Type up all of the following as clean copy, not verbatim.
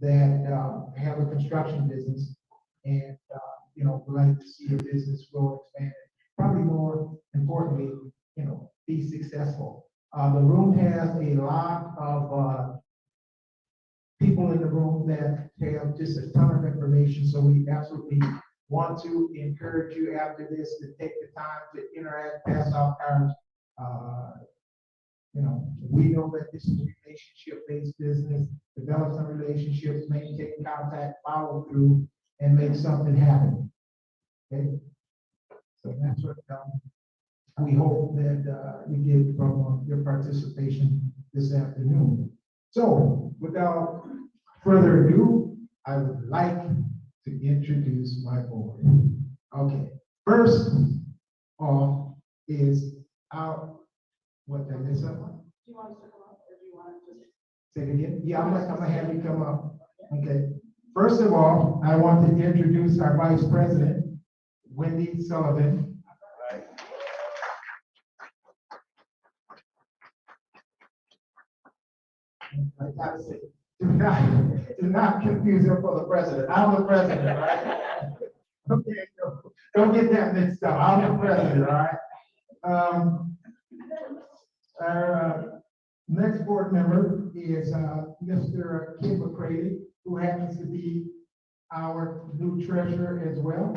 that have a construction business and would like to see your business grow, expand, probably more importantly, be successful. The room has a lot of people in the room that have just a ton of information, so we absolutely want to encourage you after this to take the time to interact, pass out cards. We know that this is a relationship-based business. Develop some relationships, maintain contact, follow through, and make something happen. Okay, so that's what we hope that you get from your participation this afternoon. So, without further ado, I would like to introduce my board. Okay, first off is our, what did I miss up? Do you want us to come up, or do you want to just? Say it again? Yeah, I'm gonna have you come up. Okay. First of all, I want to introduce our Vice President, Wendy Sullivan. I gotta say, do not confuse her for the president. I'm the president, all right? Okay, don't get that mixed up. I'm the president, all right? Our next board member is Mr. Kim McFarlane, who happens to be our new treasurer as well.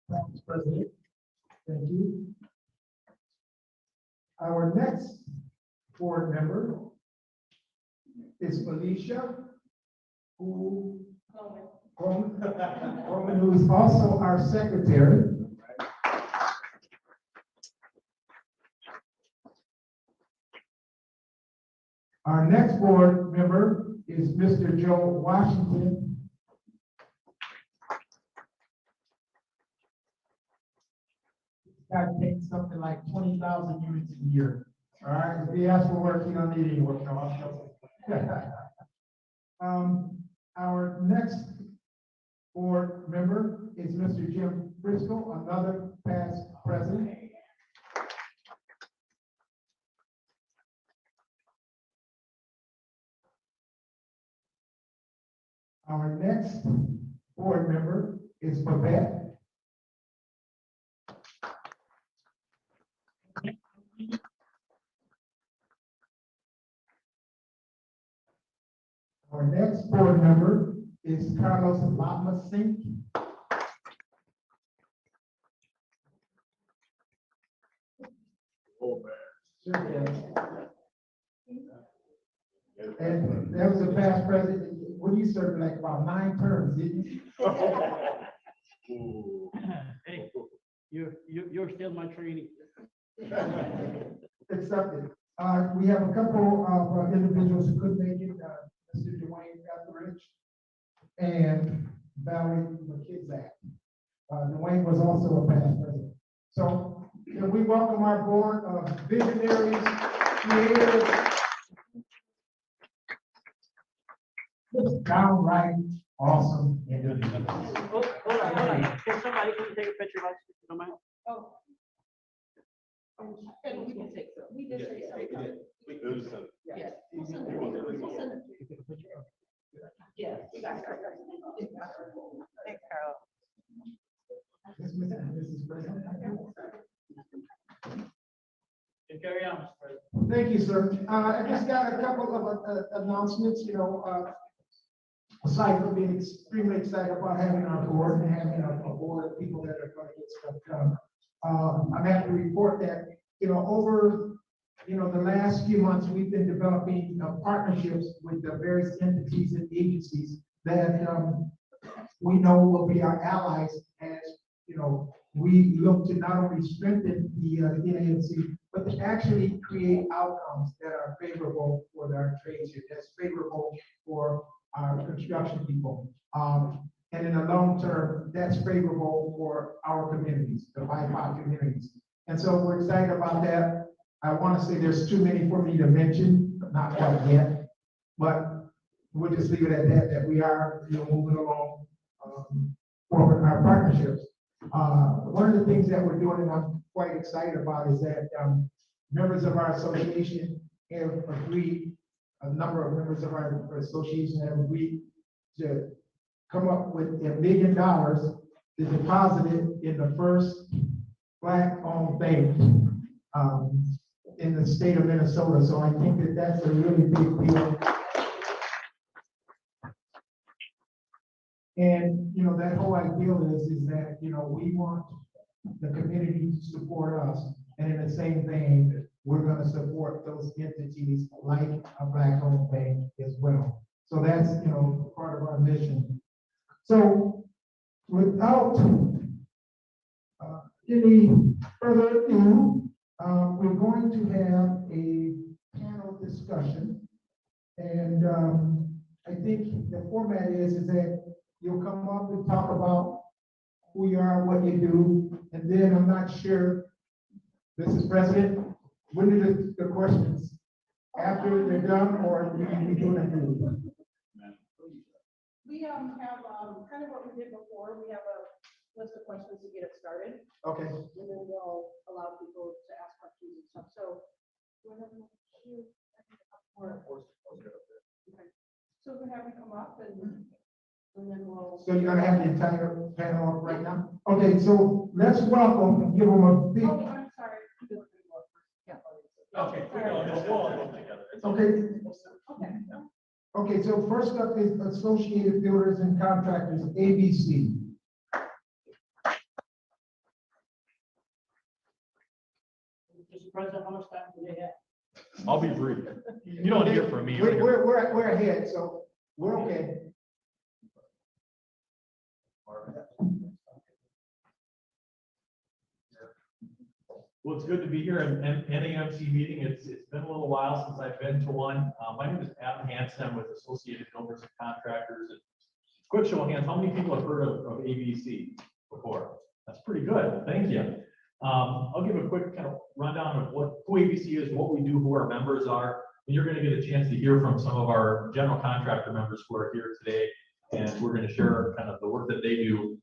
Thanks, President. Thank you. Our next board member is Felicia, who is also our secretary. Our next board member is Mr. Joe Washington. That takes something like 20,000 units a year. All right, if he asks for work, he don't need any work. No, our next board member is Mr. Jim Briscoe, another past president. Our next board member is Babette. Our next board member is Carlos Lamasink. Oh, man. And that was a past president. What you served like about 9 terms, didn't you? Hey, you're still my trainee. Accepted. We have a couple of individuals who couldn't make it, Mr. Dwayne Etheridge and Valerie McKizzak. Dwayne was also a past president. So can we welcome our board of visionaries, creators, just downright awesome individuals. Hold on. Can somebody come take a picture of us? No matter. Oh. And we can take some. We did take some. Yes. We'll send it. We'll send it. Yeah. You guys are. Thanks, Carol. Mrs. President. Carry on, Mr. President. Thank you, sir. I just got a couple of announcements, aside from being extremely excited about having our board and having a board of people that are going to get stuff done. I'm happy to report that, over, the last few months, we've been developing partnerships with the various entities and agencies that we know will be our allies as, we look to not only strengthen the NAMC, but to actually create outcomes that are favorable for our trades here, that's favorable for our construction people. And in the long term, that's favorable for our communities, the BIPOC communities. And so we're excited about that. I want to say there's too many for me to mention, but not quite yet. But we'll just leave it at that we are moving along for our partnerships. One of the things that we're doing, and I'm quite excited about, is that members of our association have agreed, a number of members of our association have agreed to come up with $1 million to deposit it in the first Black-owned bank in the state of Minnesota. So I think that that's a really big deal. And, you know, that whole ideal is that, you know, we want the community to support us. And in the same vein, we're going to support those entities like a Black-owned bank as well. So that's, you know, part of our mission. So without any further ado, we're going to have a panel discussion. And I think the format is that you'll come up and talk about who you are, what you do, and then I'm not sure, Mrs. President, when do the questions, after they're done, or we do it after? We have kind of what we did before. We have a list of questions to get it started, Okay. and then we'll allow people to ask questions and stuff. So, whenever you, okay. So we have you come up and then we'll. So you're gonna have the entire panel up right now? Okay, so let's welcome and give them a big. Oh, I'm sorry. Okay. Okay. Okay. Okay, so first up is Associated Builders and Contractors, ABC. Mr. President, how much time do they have? I'll be brief. You don't hear from me. We're ahead, so we're okay. Well, it's good to be here in NAMC meeting. It's been a little while since I've been to one. My name is Adam Hansen. I'm with Associated Builders and Contractors. And quick show of hands, how many people have heard of ABC before? That's pretty good. Thank you. I'll give a quick kind of rundown of who ABC is, what we do, who our members are. And you're going to get a chance to hear from some of our general contractor members who are here today. And we're going to share kind of the work that they do.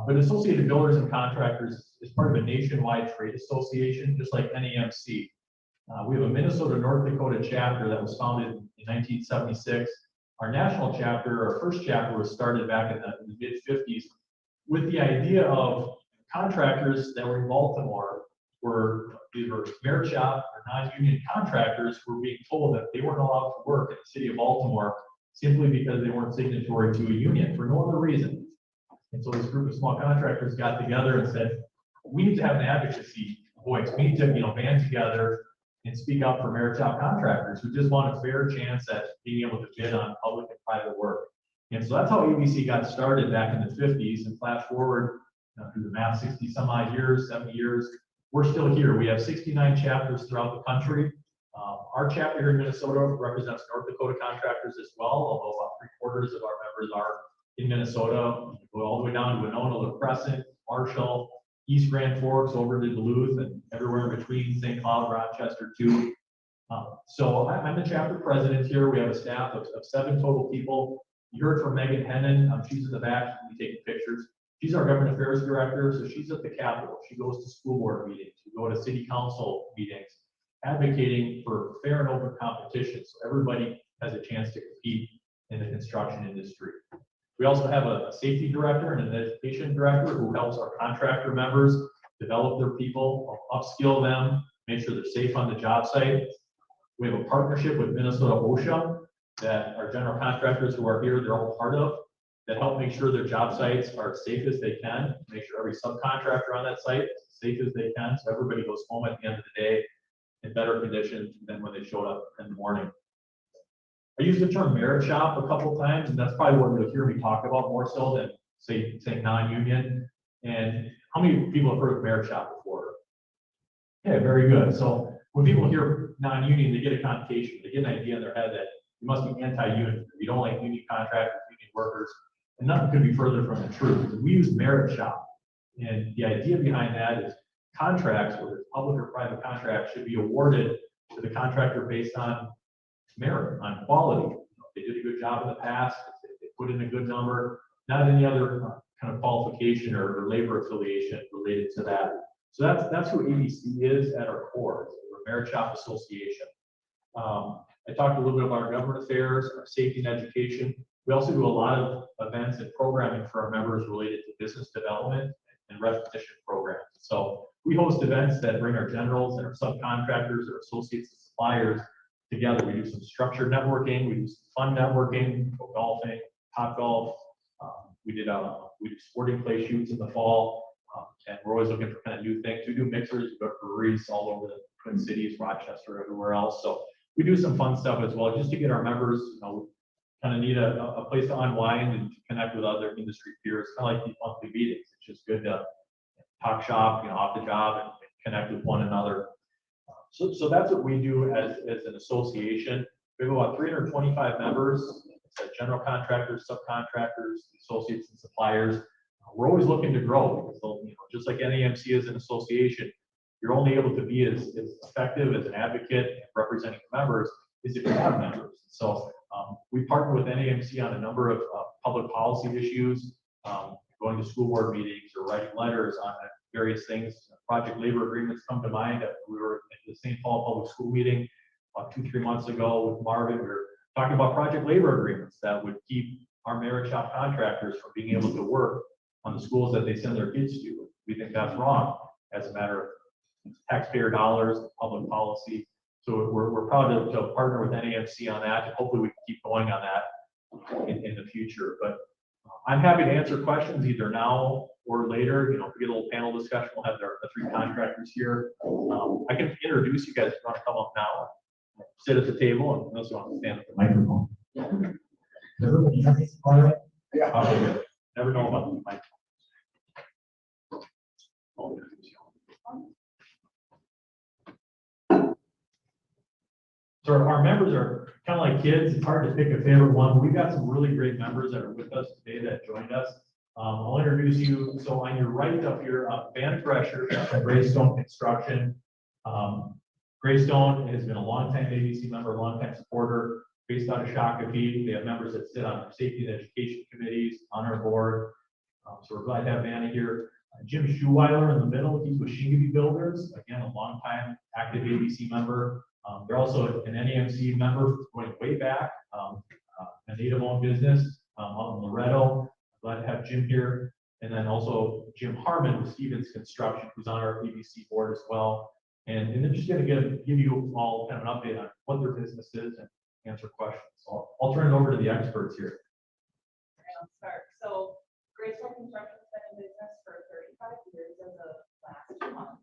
But Associated Builders and Contractors is part of a nationwide trade association, just like NAMC. We have a Minnesota, North Dakota chapter that was founded in 1976. Our national chapter, our first chapter, was started back in the mid-50s with the idea of contractors that were in Baltimore were either merit shop or non-union contractors who were being told that they weren't allowed to work in the city of Baltimore simply because they weren't signatory to a union for no other reason. And so this group of small contractors got together and said, we need to have an advocacy voice. We need to, band together and speak up for merit shop contractors who just want a fair chance at being able to bid on public and private work. And so that's how ABC got started back in the 50s. And flash forward through the math, 60 some odd years, 70 years, we're still here. We have 69 chapters throughout the country. Our chapter here in Minnesota represents North Dakota contractors as well, although about 3/4 of our members are in Minnesota. Go all the way down to Winona, La Crescent, Marshall, East Grand Forks, over to Duluth, and everywhere in between, St. Cloud, Rochester too. So I'm the chapter president here. We have a staff of 7 total people. You heard from Megan Hennon. She's in the back. She'll be taking pictures. She's our government affairs director, so she's at the Capitol. She goes to school board meetings. We go to city council meetings, advocating for fair and open competition so everybody has a chance to compete in the construction industry. We also have a safety director and an education director who helps our contractor members develop their people, upskill them, make sure they're safe on the job site. We have a partnership with Minnesota OSHA that our general contractors who are here, they're all part of, that help make sure their job sites are as safe as they can, make sure every subcontractor on that site is as safe as they can, so everybody goes home at the end of the day in better condition than when they showed up in the morning. I used the term merit shop a couple of times, and that's probably what you'll hear me talk about more so than saying non-union. And how many people have heard of merit shop before? Yeah, very good. So when people hear non-union, they get a connotation, they get an idea in their head that you must be anti-union. You don't like union contractors, union workers, and nothing could be further from the truth. We use merit shop, and the idea behind that is contracts, whether it's public or private contracts, should be awarded to the contractor based on merit, on quality. If they did a good job in the past, if they put in a good number, not any other kind of qualification or labor affiliation related to that. So that's who ABC is at our core. We're Merit Shop Association. I talked a little bit about our government affairs, our safety and education. We also do a lot of events and programming for our members related to business development and recognition programs. So we host events that bring our generals and our subcontractors, our associates and suppliers together. We do some structured networking, we do some fun networking, go golfing, top golf. We do sporting clay shoots in the fall, and we're always looking for kind of new things. We do mixers, we go to breweries all over the Twin Cities, Rochester, everywhere else. So we do some fun stuff as well, just to get our members, kind of need a place to unwind and to connect with other industry peers, kind of like these monthly meetings. It's just good to talk shop, off the job and connect with one another. So that's what we do as an association. We have about 325 members. It's general contractors, subcontractors, associates, and suppliers. We're always looking to grow because, just like NAMC is an association, you're only able to be as effective as an advocate and representing members is if you have members. So we partner with NAMC on a number of public policy issues, going to school board meetings or writing letters on various things. Project labor agreements come to mind. We were at the St. Paul Public School meeting about 2-3 months ago with Marvin. We were talking about project labor agreements that would keep our merit shop contractors from being able to work on the schools that they send their kids to. We think that's wrong as a matter of taxpayer dollars, public policy. So we're proud to partner with NAMC on that, and hopefully we can keep going on that in the future. But I'm happy to answer questions either now or later. If we get a little panel discussion, we'll have the 3 contractors here. I can introduce you guys if you want to come up now. Sit at the table, and unless you want to stand at the microphone. Yeah. Okay, never know about the microphone. So our members are kind of like kids. It's hard to pick a favorite one. We've got some really great members that are with us today that joined us. I'll introduce you. So on your right up here, Van Thresher from Greystone Construction. Greystone has been a longtime ABC member, a longtime supporter, based out of Shakopee. They have members that sit on our safety and education committees, on our board. So we're glad to have Vanna here. Jim Schuweiler in the middle, he's with Shingeby Builders, again, a longtime active ABC member. They're also an NAMC member going way back, a native-owned business out in Loretto. Glad to have Jim here. And then also Jim Harmon with Stevens Construction, who's on our ABC board as well. And they're just going to give you all kind of an update on what their business is and answer questions. So I'll turn it over to the experts here. I'll start. So Greystone Construction's been in business for 35 years as of last month.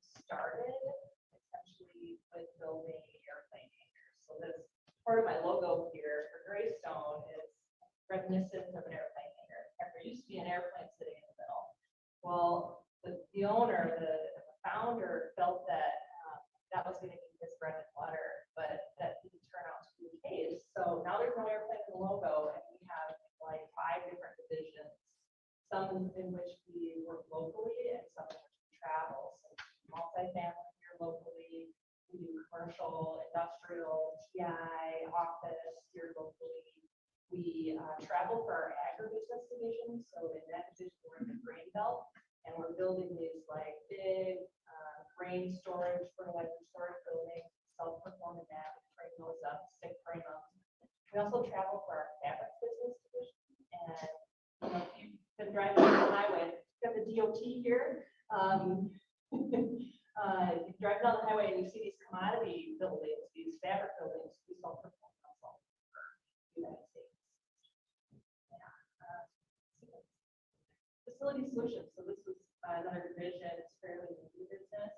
Started essentially with building airplane hangars. So this part of my logo here for Greystone is reminiscent of an airplane hangar. There used to be an airplane sitting in the middle. Well, the owner, the founder, felt that that was going to be his bread and butter, but that didn't turn out to be the case. So now there's no airplane in the logo, and we have like 5 different divisions, some in which we work locally and some in which we travel. So multifamily here locally, we do commercial, industrial, TI, office here locally. We travel for our agribusiness division. So in that division, we're in the grain belt, and we're building these like big grain storage, fertilizer storage buildings, self-performing that, frame those up, stick frame up. We also travel for our fabric business division, and if you've been driving on the highway, you have the DOT here. You drive down the highway and you see these commodity buildings, these fabric buildings, we self-perform also for the United States. Facility solutions. So this was another division. It's fairly new business.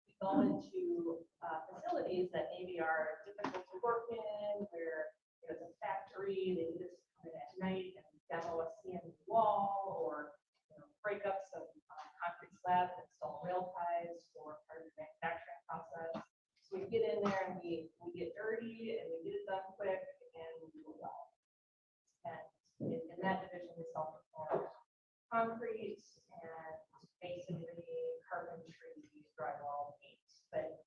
We go into facilities that maybe are difficult to work in, where there's a factory, they need us to come in at night and demo a CMU wall, or break up some concrete slabs and install rail ties for part of the manufacturing process. So we get in there and we get dirty and we get it done quick and we do it well. And in that division, we self-perform concrete and masonry, carpentry, drywall, paint. But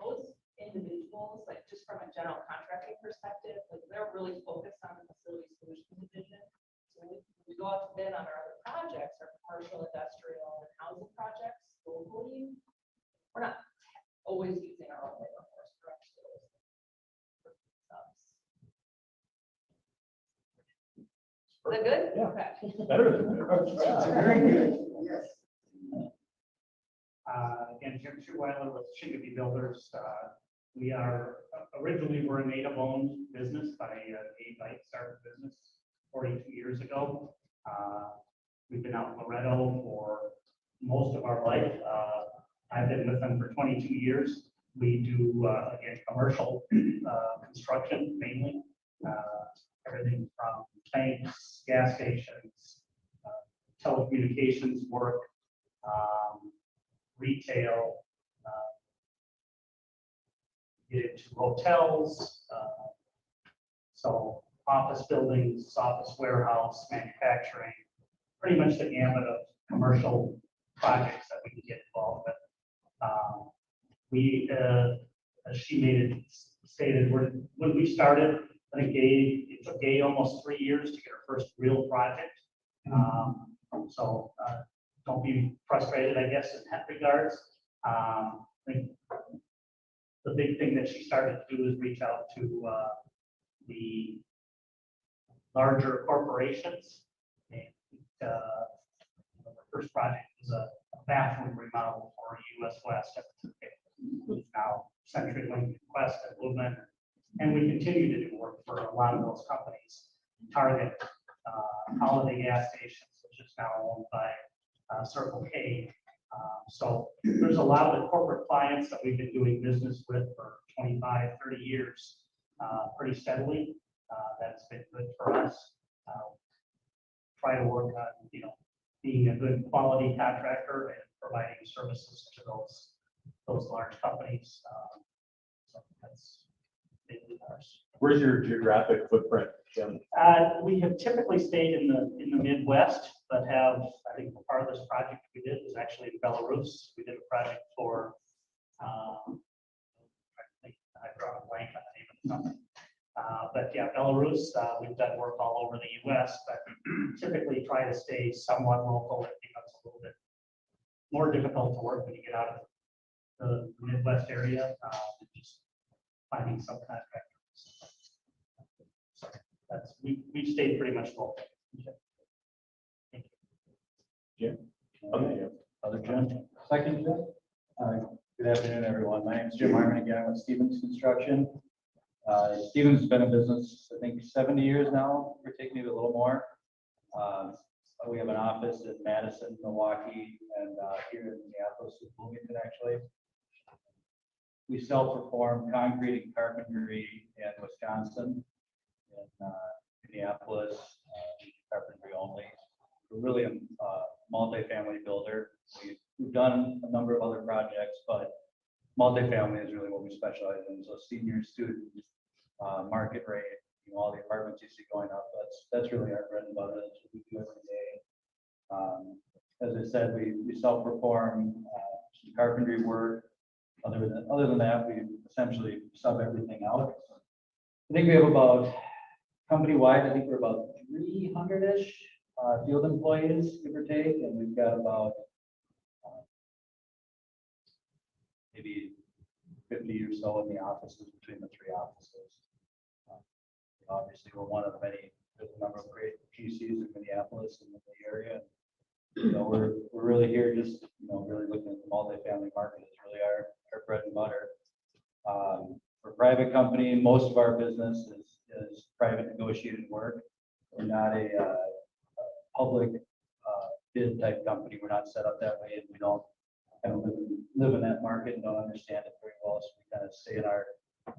those individuals, like just from a general contracting perspective, like they're really focused on the facility solutions division. So when we go out to bid on our other projects, our commercial, industrial, and housing projects locally, we're not always using our own labor force for those subs. Is that good? Yeah. Okay. Better than that. Very good, yes. Again, Jim Schuweiler with Chicopee Builders. We are, originally we're a native-owned business by Dave White started the business 42 years ago. We've been out in Loretto for most of our life. I've been with them for 22 years. We do, again, commercial construction mainly. Everything from tanks, gas stations, telecommunications work, retail, get into hotels, so office buildings, office warehouse, manufacturing, pretty much the gamut of commercial projects that we can get involved with. As she stated, when we started, I think it took Gay almost 3 years to get our first real project. So don't be frustrated, I guess, in that regards. I think the big thing that she started to do is reach out to the larger corporations. And the first project was a bathroom remodel for US West. It's now CenturyLink, Quest, and Lumen. And we continue to do work for a lot of those companies. Target, Holiday Gas Stations, which is now owned by Circle K. So there's a lot of the corporate clients that we've been doing business with for 25, 30 years, pretty steadily. That's been good for us. Try to work on, being a good quality contractor and providing services to those large companies. So that's been ours. Where's your geographic footprint, Jim? We have typically stayed in the Midwest, but I think the farthest project we did was actually in Belarus. We did a project for, I draw a blank on the name of the company. But yeah, Belarus, we've done work all over the US, but typically try to stay somewhat local. It becomes a little bit more difficult to work when you get out of the Midwest area, just finding subcontractors. So we've stayed pretty much local. Thank you. Jim? Okay. Other Jim? Second, Jim? Good afternoon, everyone. My name is Jim Marvin again with Stevens Construction. Stevens has been in business, I think, 70 years now. We're taking maybe a little more. We have an office in Madison, Milwaukee, and here in Minneapolis, with Bloomington, actually. We self-perform concrete and carpentry in Wisconsin, in Minneapolis, carpentry only. We're really a multifamily builder. We've done a number of other projects, but multifamily is really what we specialize in. So senior, student, market rate, all the apartments you see going up, that's really our bread and butter. That's what we do every day. As I said, we self-perform some carpentry work. Other than that, we essentially sub everything out. I think we have about, company-wide, I think we're about 300-ish field employees, give or take, and we've got about maybe 50 or so in the offices, between the three offices. Obviously, we're one of many. There's a number of great GCs in Minneapolis and in the area. We're really here just really looking at the multifamily market is really our bread and butter. For a private company, most of our business is private negotiated work. We're not a public bid type company. We're not set up that way, and we don't kind of live in that market and don't understand it very well. So we kind of stay in our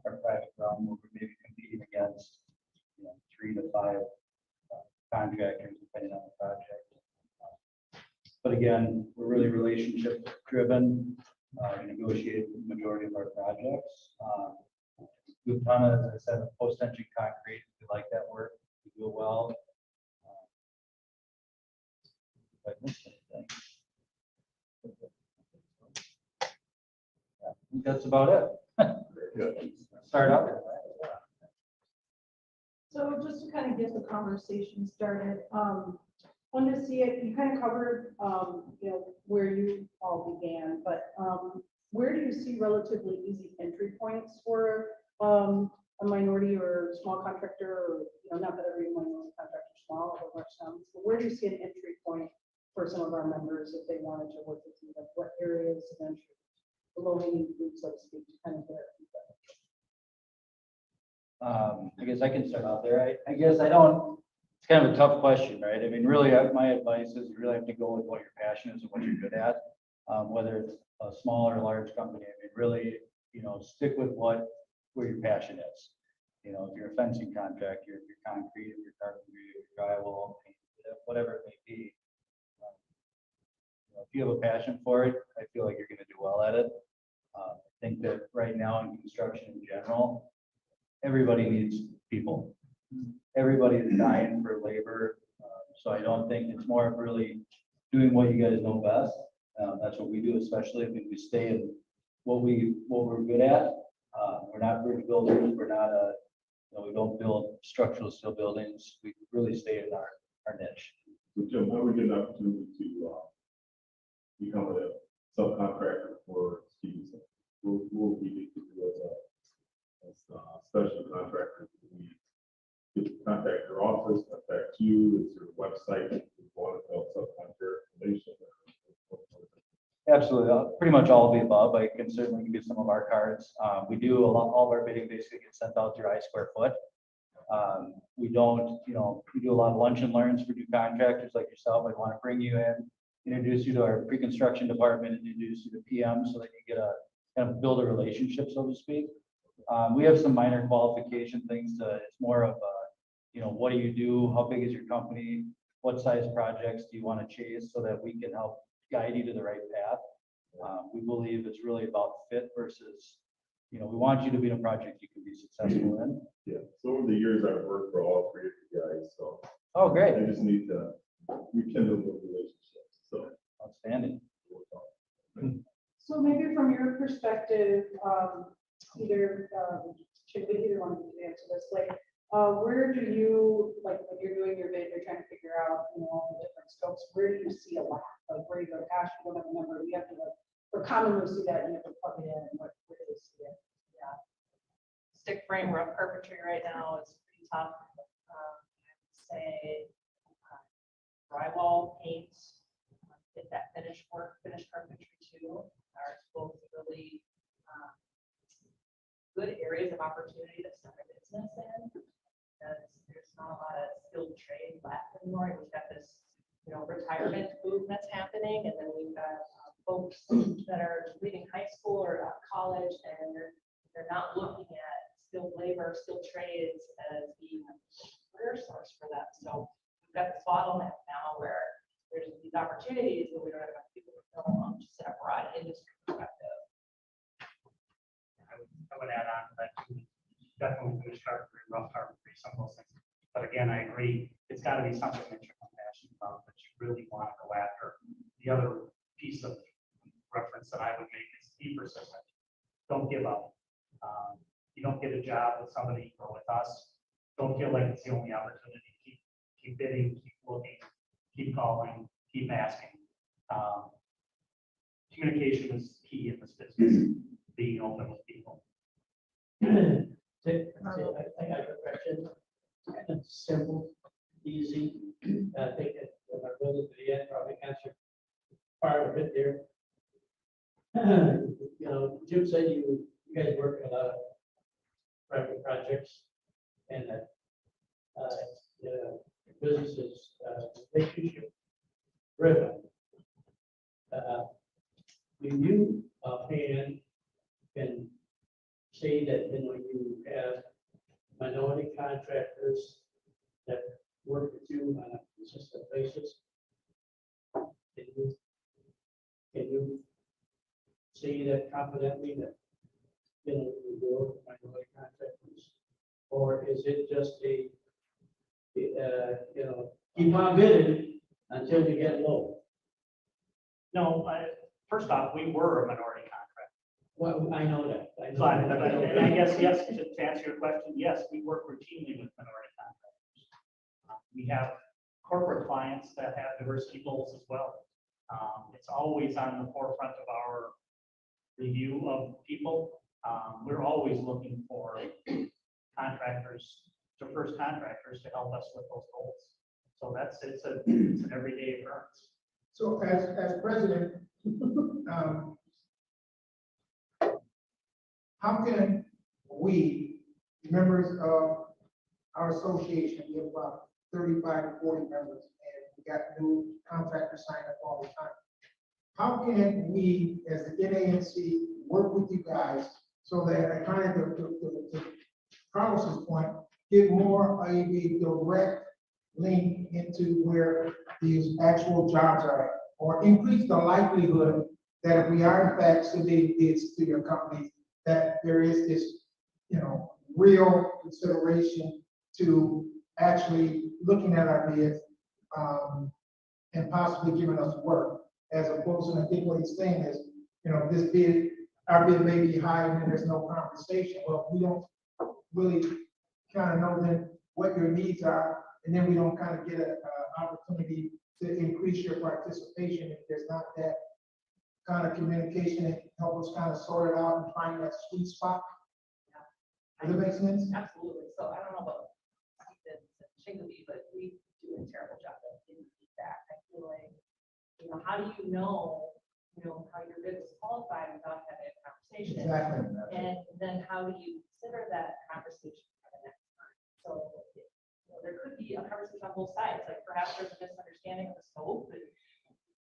private realm where we're maybe competing against 3 to 5 contractors depending on the project. But again, we're really relationship driven. We negotiate the majority of our projects. We've done, as I said, post-tension concrete. We like that work. We do it well. If I missed anything. Yeah, I think that's about it. Good. Start out. So just to kind of get the conversation started, wanted to see it, you kind of covered, where you all began, but where do you see relatively easy entry points for a minority or small contractor, or, not that every minority contractor is small, or much sounds, but where do you see an entry point for some of our members if they wanted to work with you? Like what areas of entry, the low hanging fruit, so to speak, to kind of get I guess I can start out there. I guess it's kind of a tough question, right? I mean, really, my advice is you really have to go with what your passion is and what you're good at. Whether it's a small or large company, I mean, really, stick with where your passion is. If you're a fencing contractor, if you're concrete, if you're carpentry, if you're drywall, paint, whatever it may be. If you have a passion for it, I feel like you're going to do well at it. I think that right now in construction in general, everybody needs people. Everybody is dying for labor. So I don't think it's more of really doing what you guys know best. That's what we do, especially. I mean, we stay in what we're good at. We're not bridge builders. We're not we don't build structural steel buildings. We really stay in our niche. So Jim, how do we get an opportunity to become a subcontractor for Stevenson? What will we need to do as special contractors? Do we get to contact your office, contact you? Is there a website that you want to tell subcontractor information? Absolutely, pretty much all of the above. I can certainly give you some of our cards. We do all of our bidding basically gets sent out through I-square foot. We don't, we do a lot of lunch and learns for new contractors like yourself. I want to bring you in, introduce you to our pre-construction department, introduce you to PM so that you get kind of build a relationship, so to speak. We have some minor qualification things. It's more of, what do you do? How big is your company? What size projects do you want to chase so that we can help guide you to the right path? We believe it's really about fit versus, we want you to be in a project you can be successful in. Yeah, so over the years, I've worked for all three of you guys, so. Oh, great. I just need to rekindle those relationships, so. Outstanding. So maybe from your perspective, either one of you can answer this, where do you, when you're doing your bid, you're trying to figure out, all the different scopes, where do you see a lack? Like where you go, gosh, we don't have a number, we have to, or commonly see that, you have to plug it in, and where do you see it? Yeah. Stick frame rough carpentry right now is pretty tough. I would say drywall, paint, get that finished carpentry too, are both really good areas of opportunity to start a business in, because there's not a lot of skilled trade left anymore. We've got this, retirement boom that's happening, and then we've got folks that are leaving high school or out of college, and they're not looking at skilled labor, skilled trades as being a career source for them. So we've got this bottleneck now where there's these opportunities, but we don't have enough people to fill them, just at a broad industry perspective. I would add on to that too. Definitely finish carpentry, rough carpentry, some of those things. But again, I agree, it's got to be something that you're passionate about, that you really want to go after. The other piece of reference that I would make is be persistent. Don't give up. You don't get a job with somebody or with us. Don't feel like it's the only opportunity. Keep bidding, keep looking, keep calling, keep asking. Communication is key in this business. Being open with people. I got a question. It's simple, easy. I think that when I build it to the end, probably answer part of it there. Jim said you guys work on a lot of private projects, and that the business is relationship driven. Do you offhand can say that when you have minority contractors that work with you on a consistent basis, can you say that confidently that you work with minority contractors, or is it just keep on bidding until you get low? No, first off, we were a minority contractor. Well, I know that. So I guess, yes, to answer your question, yes, we work routinely with minority contractors. We have corporate clients that have diversity goals as well. It's always on the forefront of our review of people. We're always looking for contractors, to first contractors to help us with those goals. So it's an everyday occurrence. So as president, how can we, members of our association, we have about 35 to 40 members, and we got new contractors signing up all the time. How can we, as the NANC, work with you guys so that kind of to Carlos's point, get more of a direct link into where these actual jobs are at, or increase the likelihood that if we are in fact submitting bids to your companies, that there is this, real consideration to actually looking at our bids and possibly giving us work, as opposed to, I think what he's saying is, this bid, our bid may be high and then there's no conversation. Well, we don't really kind of know then what your needs are, and then we don't kind of get an opportunity to increase your participation if there's not that kind of communication and help us kind of sort it out and find that sweet spot. Does that make sense? Absolutely. So I don't know about Stevens and Chingley, but we do a terrible job of giving feedback. I feel like, how do you know, how your bid was qualified without having a conversation? Exactly. And then how do you consider that conversation for the next time? So there could be a conversation on both sides. Like perhaps there's a misunderstanding of the scope, and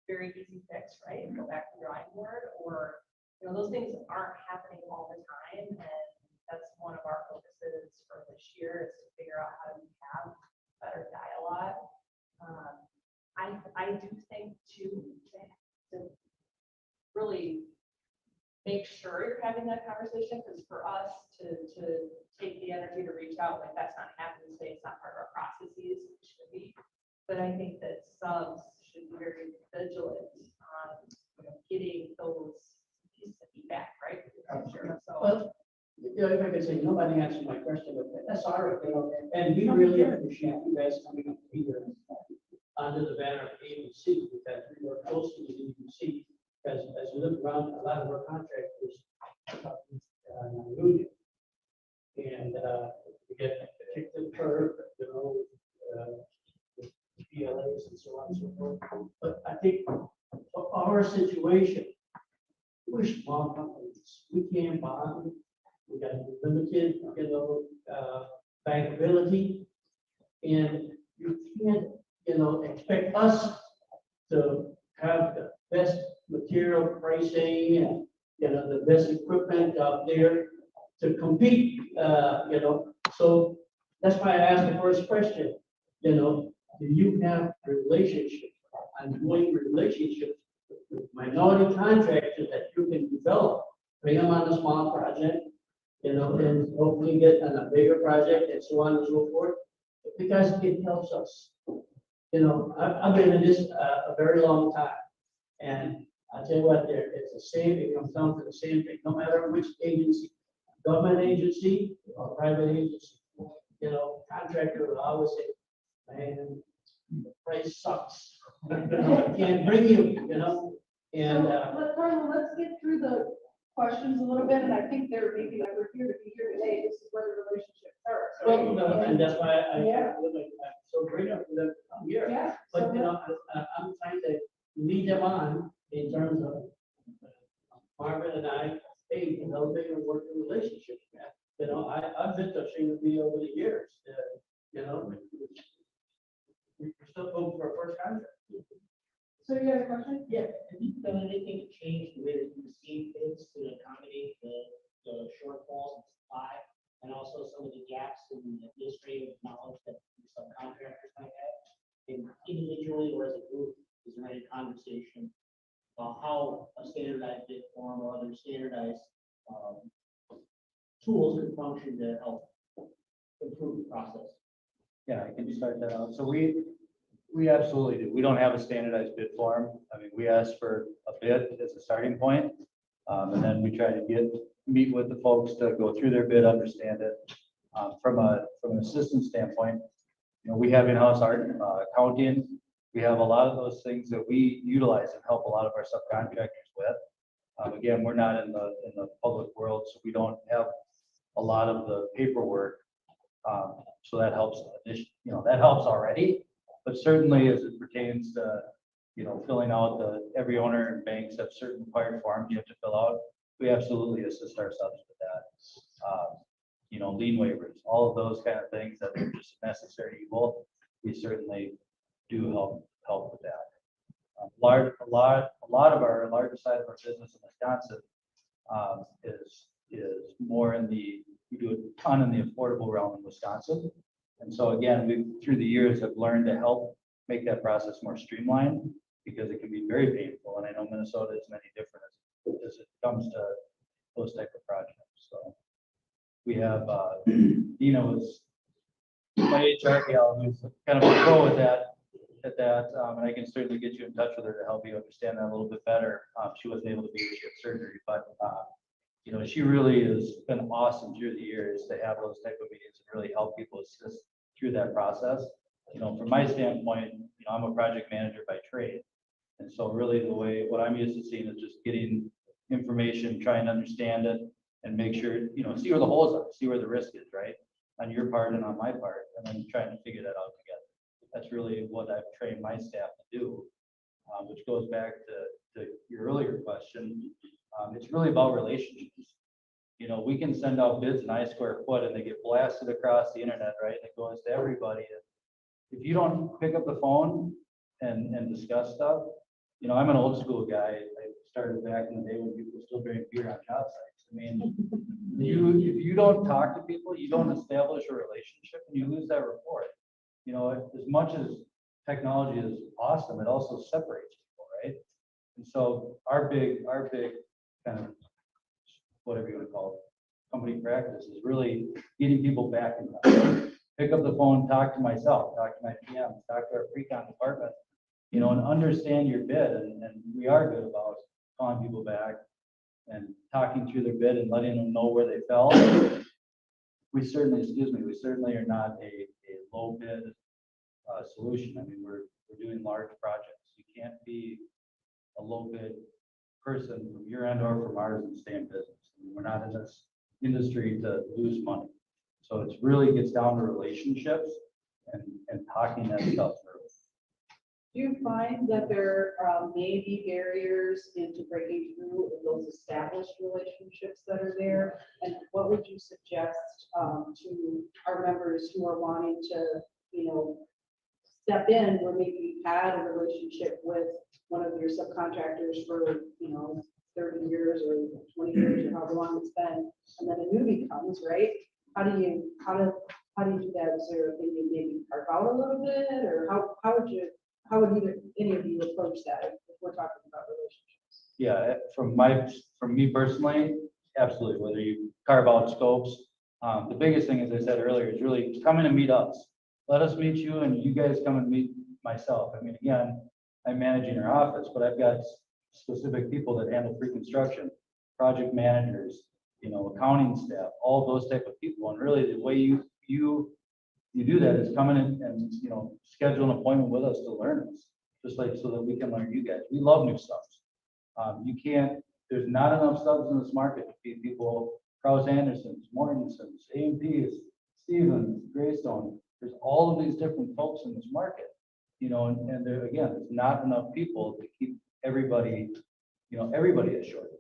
very easy fix, right? Go back to the drawing board, or those things aren't happening all the time, and that's one of our focuses for this year is to figure out how do we have better dialogue. I do think to really make sure you're having that conversation, because for us to take the energy to reach out, like that's not happening, say it's not part of our processes, it should be. But I think that subs should be very vigilant on getting those pieces of feedback, right? Sure. So Well, if I could say, nobody answered my question, but that's all right, and we really appreciate you guys coming up here under the banner of ABC, because we work closely with ABC, because as we look around, a lot of our contractors union. And we get kicked to the curb, with PLAs and so on and so forth. But I think for our situation, we're small companies. We can't bond. We got limited, bankability, and you can't, expect us to have the best material pricing and the best equipment out there to compete. So that's why I asked the first question. Do you have a relationship, ongoing relationship with minority contractors that you can develop, bring them on a small project, and hopefully get on a bigger project and so on and so forth, because it helps us. I've been in this a very long time, and I tell you what, it's the same. It comes down to the same thing, no matter which agency, government agency or private agency. Contractor will always say, "Man, the price sucks. I can't bring you." And Carla, let's get through the questions a little bit, and I think there may be, we're here to be here today. This is where the relationship starts. Right? well, and that's why Yeah. I'm so grateful for them to come here. Yeah. But I'm trying to lead them on in terms of Marvin and I, hey, developing a working relationship, man. I've been touching with me over the years. We're still hoping for a first contract. So you have a question? Yeah, have you done anything to change the way that you receive bids to accommodate the shortfalls in supply, and also some of the gaps in the administrative knowledge that your subcontractors might have? And individually or as a group, is there any conversation about how a standardized bid form or other standardized tools can function to help improve the process? Yeah, I can start that out. So we absolutely do. We don't have a standardized bid form. I mean, we ask for a bid as a starting point, and then we try to meet with the folks to go through their bid, understand it. From an assistant standpoint, we have in-house art, accounting. We have a lot of those things that we utilize and help a lot of our subcontractors with. Again, we're not in the public world, so we don't have a lot of the paperwork. So that helps, that helps already. But certainly as it pertains to, filling out every owner and banks have certain required forms you have to fill out. We absolutely assist ourselves with that. Lien waivers, all of those kind of things that are just necessary evil. We certainly do help with that. A lot of our largest side of our business in Wisconsin is more we do a ton in the affordable realm in Wisconsin. And so again, we through the years have learned to help make that process more streamlined because it can be very painful. And I know Minnesota is many different as it comes to those type of projects. So we have Dina was my HR gal who's kind of a pro at that, and I can certainly get you in touch with her to help you understand that a little bit better. She wasn't able to be here, she had surgery, but she really has been awesome through the years to have those type of meetings and really help people assist through that process. From my standpoint, I'm a project manager by trade, and so really what I'm used to seeing is just getting information, trying to understand it, and make sure see where the holes are, see where the risk is, right, on your part and on my part, and then trying to figure that out together. That's really what I've trained my staff to do, which goes back to your earlier question. It's really about relationships. We can send out bids an I-square foot and they get blasted across the internet, right? It goes to everybody. If you don't pick up the phone and discuss stuff, I'm an old school guy. I started back in the day when people were still drinking beer on job sites. I mean, if you don't talk to people, you don't establish a relationship and you lose that rapport. As much as technology is awesome, it also separates people, right? And so our big kind of whatever you want to call it, company practice is really getting people back in touch. Pick up the phone, talk to myself, talk to my PM, talk to our pre-con department, and understand your bid. And we are good about calling people back and talking through their bid and letting them know where they fell. We certainly are not a low bid solution. I mean, we're doing large projects. You can't be a low bid person from your end or from ours and stay in business. I mean, we're not in this industry to lose money. So it really gets down to relationships and talking that stuff through. Do you find that there may be barriers into breaking through those established relationships that are there? And what would you suggest to our members who are wanting to, step in where maybe you've had a relationship with one of your subcontractors for, 30 years or 20 years or however long it's been, and then a newbie comes, right? How do you do that? Is there a thing you maybe carve out a little bit, or how would any of you approach that if we're talking about relationships? Yeah, from me personally, absolutely. Whether you carve out scopes, the biggest thing, as I said earlier, is really come in and meet us. Let us meet you, and you guys come and meet myself. I mean, again, I'm managing our office, but I've got specific people that handle pre-construction, project managers, accounting staff, all those type of people. And really, the way you do that is come in and schedule an appointment with us to learn us, just like so that we can learn you guys. We love new subs. There's not enough subs in this market to feed people. Krause Andersons, Mortensons, AMPs, Stevens, Greystone. There's all of these different folks in this market, and there again, there's not enough people to keep everybody, everybody has shortages.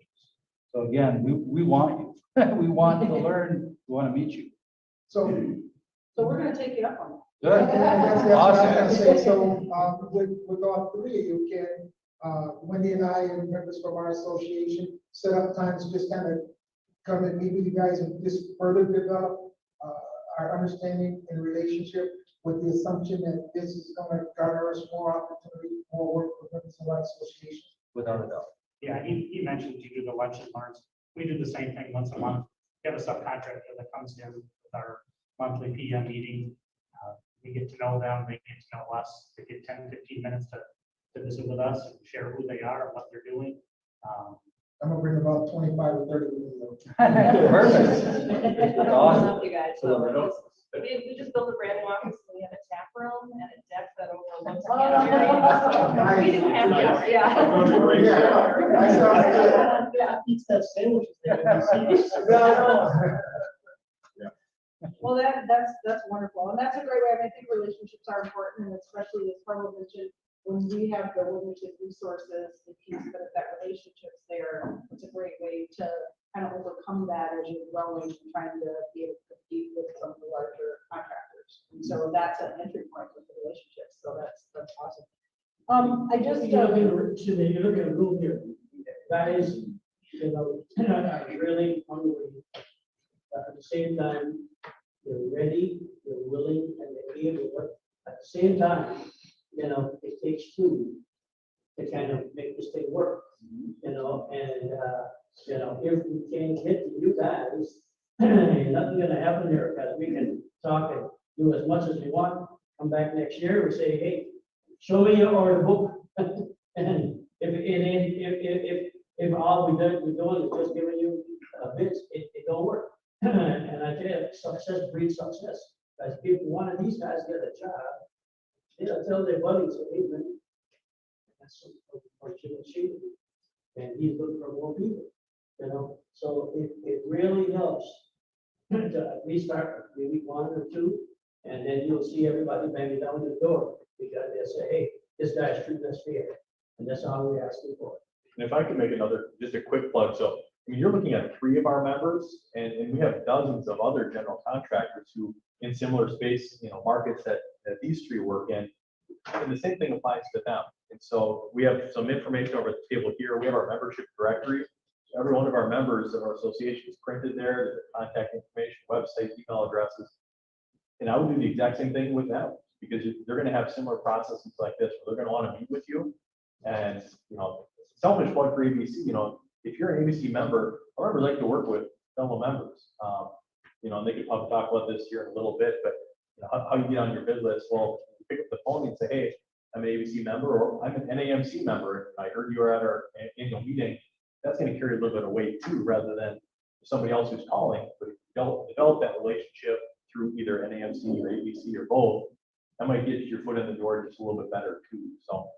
So again, we want you. We want to learn. We want to meet you. So we're going to take you up on it. Good. That's what I was gonna say. So, with all three, you can, Wendy and I and members from our association set up times to just kind of come and meet with you guys and just further develop our understanding and relationship with the assumption that this is going to garner us more opportunity, more work for members of our association. Without a doubt. Yeah, he mentioned you do the lunch and learns. We do the same thing once a month. We have a subcontractor that comes in with our monthly PM meeting. We get to know them, they get to know us. They get 10, 15 minutes to visit with us and share who they are and what they're doing. I'm gonna bring about 25 or 30 with me. Perfect. That's awesome. You guys. So we just built a brand new office. We have a tap room and a deck that overlooks We didn't have that, yeah. Yeah, I saw it. Eats that sandwich. Well, that's wonderful, and that's a great way, I think relationships are important, and especially as Carl mentioned, when we have the limited resources, the piece that relationship's there, it's a great way to kind of overcome that as you're growing and trying to be able to compete with some of the larger contractors. And so that's an entry point with the relationships, so that's awesome. I just, You look at a room here, guys, you know, are really hungry. But at the same time, they're ready, they're willing, and they're able to work. At the same time, you know, it takes two to kind of make this thing work, you know, and, you know, if we can't get to you guys, nothing gonna happen here, because we can talk and do as much as we want, come back next year, we say, hey, show me your order book. And if all we're doing is just giving you bids, it don't work. And I tell you, success breeds success. As if one of these guys get a job, they'll tell their buddies, hey, man, that's what you achieve. And he's looking for more people, you know? So it really helps to at least start maybe one or two, and then you'll see everybody banging down the door because they'll say, hey, this guy's treating us fair. And that's all we're asking for. And if I could make another, just a quick plug, so, I mean, you're looking at 3 of our members, and we have dozens of other general contractors who, in similar space, you know, markets that these 3 work in, and the same thing applies to them. And so we have some information over the table here. We have our membership directory. Every one of our members of our association is printed there, the contact information, website, email addresses. And I would do the exact same thing with them, because they're going to have similar processes like this, where they're going to want to meet with you. And, you know, selfish plug for ABC, you know, if you're an ABC member, our members like to work with fellow members. You know, and they could probably talk about this here in a little bit, but you know, how you get on your bid list, well, you pick up the phone and say, hey, I'm an ABC member, or I'm an NAMC member, and I heard you were at our annual meeting. That's going to carry a little bit of weight too, rather than somebody else who's calling. But if you develop that relationship through either NAMC or ABC or both, that might get your foot in the door just a little bit better too. So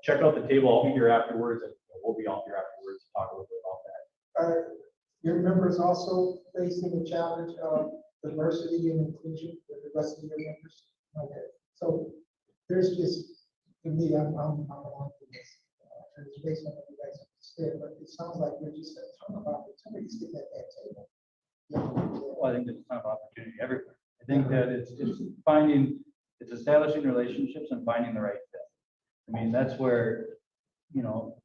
check out the table. I'll be here afterwards, and we'll be on here afterwards to talk a little bit about that. Your members also facing the challenge of diversity and inclusion with the rest of your members. Okay, so there's just, to me, I'm on to this. It's based on what you guys have said, but it sounds like there's just a ton of opportunities sitting at that table. Well, I think there's a ton of opportunity everywhere. I think that it's establishing relationships and finding the right fit. I mean, that's where, you know,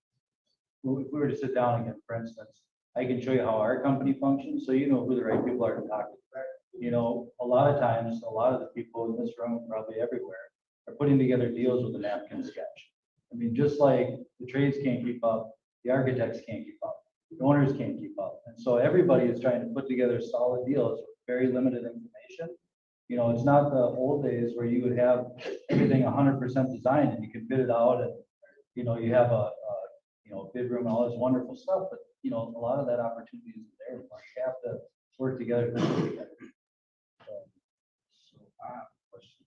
if we were to sit down again, for instance, I can show you how our company functions, so you know who the right people are to talk to. You know, a lot of times, a lot of the people in this room, probably everywhere, are putting together deals with a napkin sketch. I mean, just like the trades can't keep up, the architects can't keep up, the owners can't keep up. And so everybody is trying to put together solid deals with very limited information. You know, it's not the old days where you would have everything 100% designed and you can bid it out, and, you know, you have a bid room and all this wonderful stuff, but, you know, a lot of that opportunity isn't there. You have to work together. So I have a question.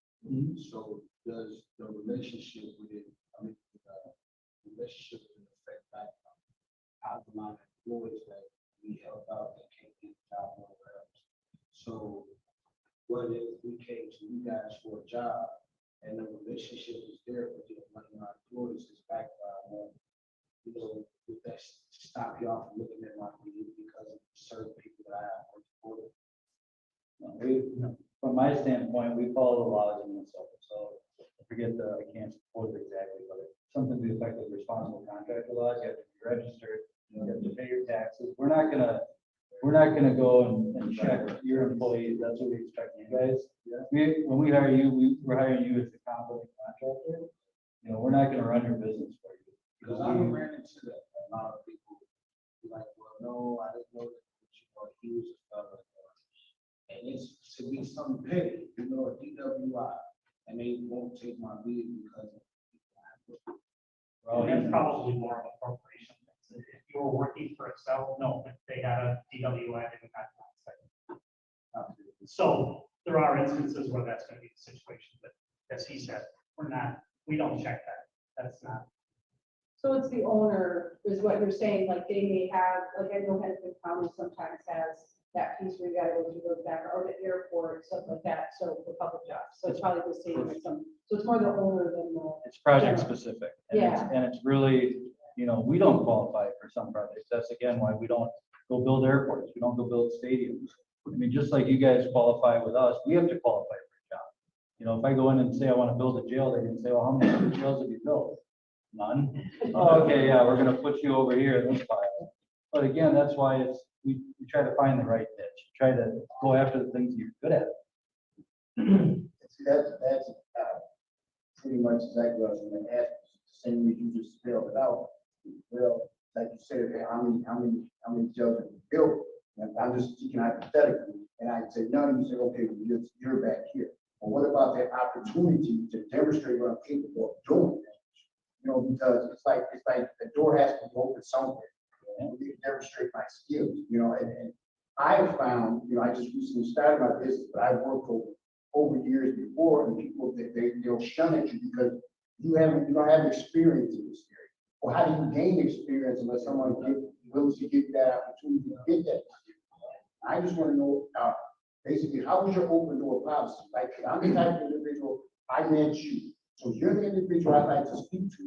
So does the relationship relationship affect back out of line employees that we help out that can't get a job nowhere else? So what if we came to you guys for a job and the relationship is there, but one of my employees is back by you know, would that stop y'all from looking at my video because of certain people that I have worked for? From my standpoint, we follow the laws in Minnesota. So I can't quote it exactly, but it's something to the effect of responsible contractor laws. You have to be registered, you have to pay your taxes. We're not gonna go and check your employees. That's what we expect you guys. When we hire you, we're hiring you as a competent contractor. You know, we're not gonna run your business for you. Because I ran into that. A lot of people be like, well, no, I didn't know that you know, he was a fellow. And it's to be some petty, you know, a DWI, and they won't take my bid because Well, that's probably more of a corporation. If you were working for itself, no, if they had a DWI, they would not. So there are instances where that's going to be the situation, but as he said, we're not we don't check that. That's not, So it's the owner is what you're saying, like they may have, like I know Hennepin County sometimes has that piece where you gotta go to those back, or the airport, stuff like that, so for public jobs. So it's probably the same as some, so it's more the owner than the. It's project specific. And it's really, we don't qualify for some projects. That's again why we don't go build airports. We don't go build stadiums. I mean, just like you guys qualify with us, we have to qualify for a job. If I go in and say I want to build a jail, they can say, well, how many jails have you built? None. Oh, okay, yeah, we're gonna put you over here in this file. But again, that's why we try to find the right niche, try to go after the things you're good at. See, that's pretty much exactly what I was gonna ask, the same way you just spelled it out. Well, like you said, okay, how many jails have you built? And I'm just speaking hypothetically, and I say none, you say, okay, well, you're back here. Well, what about that opportunity to demonstrate what I'm capable of doing? Because it's like the door has to be open somewhere. I need to demonstrate my skills, and I have found, I just recently started my business, but I've worked over years before, and people, they'll shun at you because you don't have experience in this area. Well, how do you gain experience unless someone willing to give you that opportunity to get that experience? I just want to know, basically, how is your open door policy? Like, I'm the type of individual, I met you. So you're the individual I'd like to speak to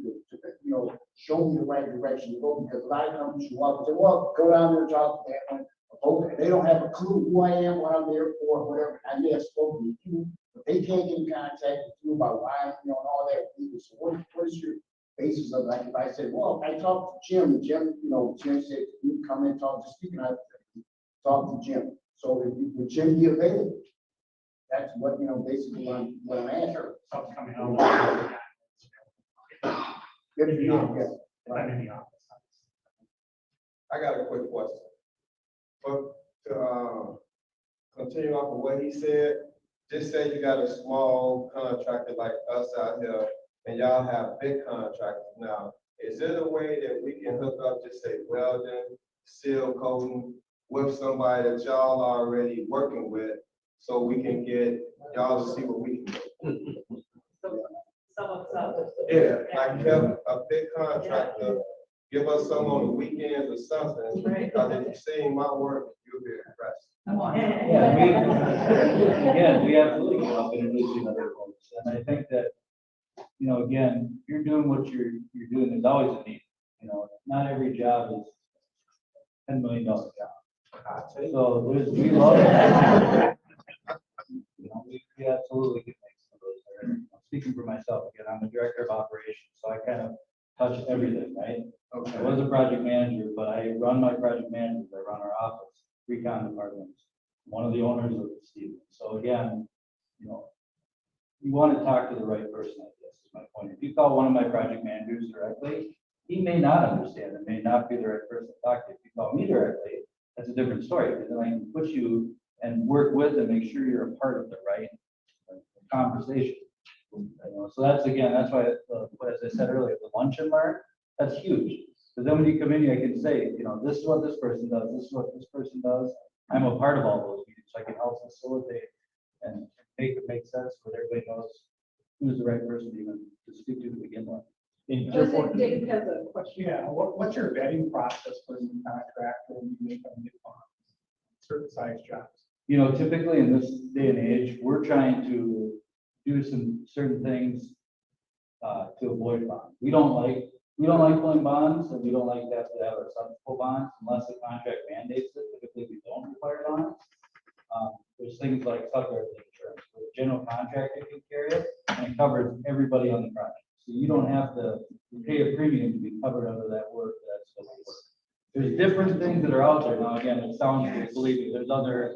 show me the right direction to go, because a lot of companies you walk and say, well, go down there and talk to that one. Okay, they don't have a clue who I am, what I'm there for, whatever. I may have spoken to you, but they can't get in contact with you about why, and all that. So what is your basis of, like, if I said, well, I talked to Jim, and Jim, Jim said, you come in, talk to speaking, I talk to Jim. So would Jim be available? That's what, basically what I'm asking. something's coming out. Good to In the know, office. yes. If I'm in the office. I got a quick question. But to continue off of what he said, just say you got a small contractor like us out here and y'all have big contractors now. Is there a way that we can hook up, just say welding, seal coating with somebody that y'all are already working with so we can get y'all to see what we can do? Yeah, like have a big contractor, give us some on the weekends or something. Because if you've seen my work, you'll be impressed. Yeah, we absolutely can help introducing other folks. And I think that, again, if you're doing what you're doing, there's always a need. Not every job is $10 million job. So we love it. We absolutely can make some of those there. Speaking for myself, again, I'm the director of operations, so I kind of touch everything, right? Okay. I was a project manager, but I run my project managers. I run our office, 3 departments. One of the owners of Stevens. So again, you want to talk to the right person, I guess is my point. If you call one of my project managers directly, he may not understand. It may not be the right person to talk to. If you call me directly, that's a different story, because then I can put you and work with and make sure you're a part of the right conversation. So that's why, as I said earlier, the lunch and learn, that's huge. Because then when you come in, I can say, this is what this person does, this is what this person does. I'm a part of all those meetings, so I can help facilitate and make it make sense so that everybody knows who's the right person even to speak to begin with. Dave has a question. Yeah, what's your vetting process for a new contractor when you make a new certain size jobs? Typically in this day and age, we're trying to do some certain things to avoid bonds. We don't like pulling bonds, and we don't like to have our substitute bonds unless the contract mandates it. Typically, we don't require bonds. There's things like subject insurance, where the general contractor can carry it, and it covers everybody on the project. So you don't have to pay a premium to be covered under that work. That's what we work. There's different things that are out there. Now, again, it sounds good, believe me, there's other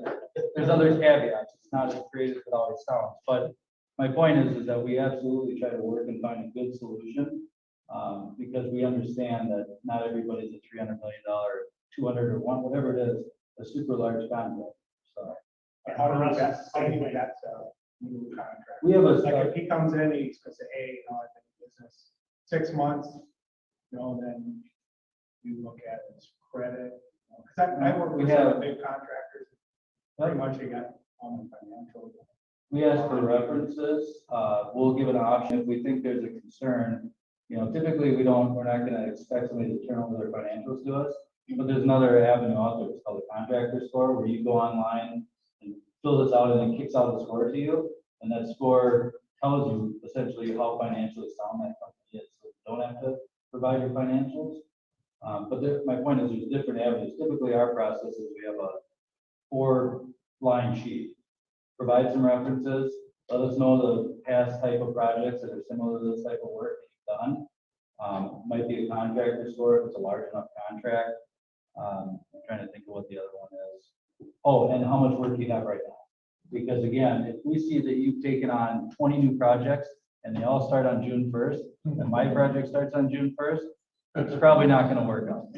caveats. It's not as creative as it always sounds. But my point is that we absolutely try to work and find a good solution because we understand that not everybody's a $300 million, 200 or one, whatever it is, a super large contract. So How do you vet new contract? we have Like if he comes in, he's gonna say, hey, I've been in business 6 months, then you look at his credit. Because I work with some big contractors, pretty much they got on the financial. we ask for references. We'll give an option if we think there's a concern. You know, typically we're not gonna expect somebody to turn over their financials to us, but there's another avenue out there. It's called the Contractor score, where you go online and fill this out and it kicks out a score to you. And that score tells you essentially how financially sound that company is. So you don't have to provide your financials. My point is there's different avenues. Typically our process is we have a 4-line sheet. Provide some references, let us know the past type of projects that are similar to this type of work that you've done. Might be a contractor score if it's a large enough contract. I'm trying to think of what the other one is. Oh, and how much work you have right now. Because again, if we see that you've taken on 20 new projects and they all start on June 1st, and my project starts on June 1st, it's probably not gonna work out.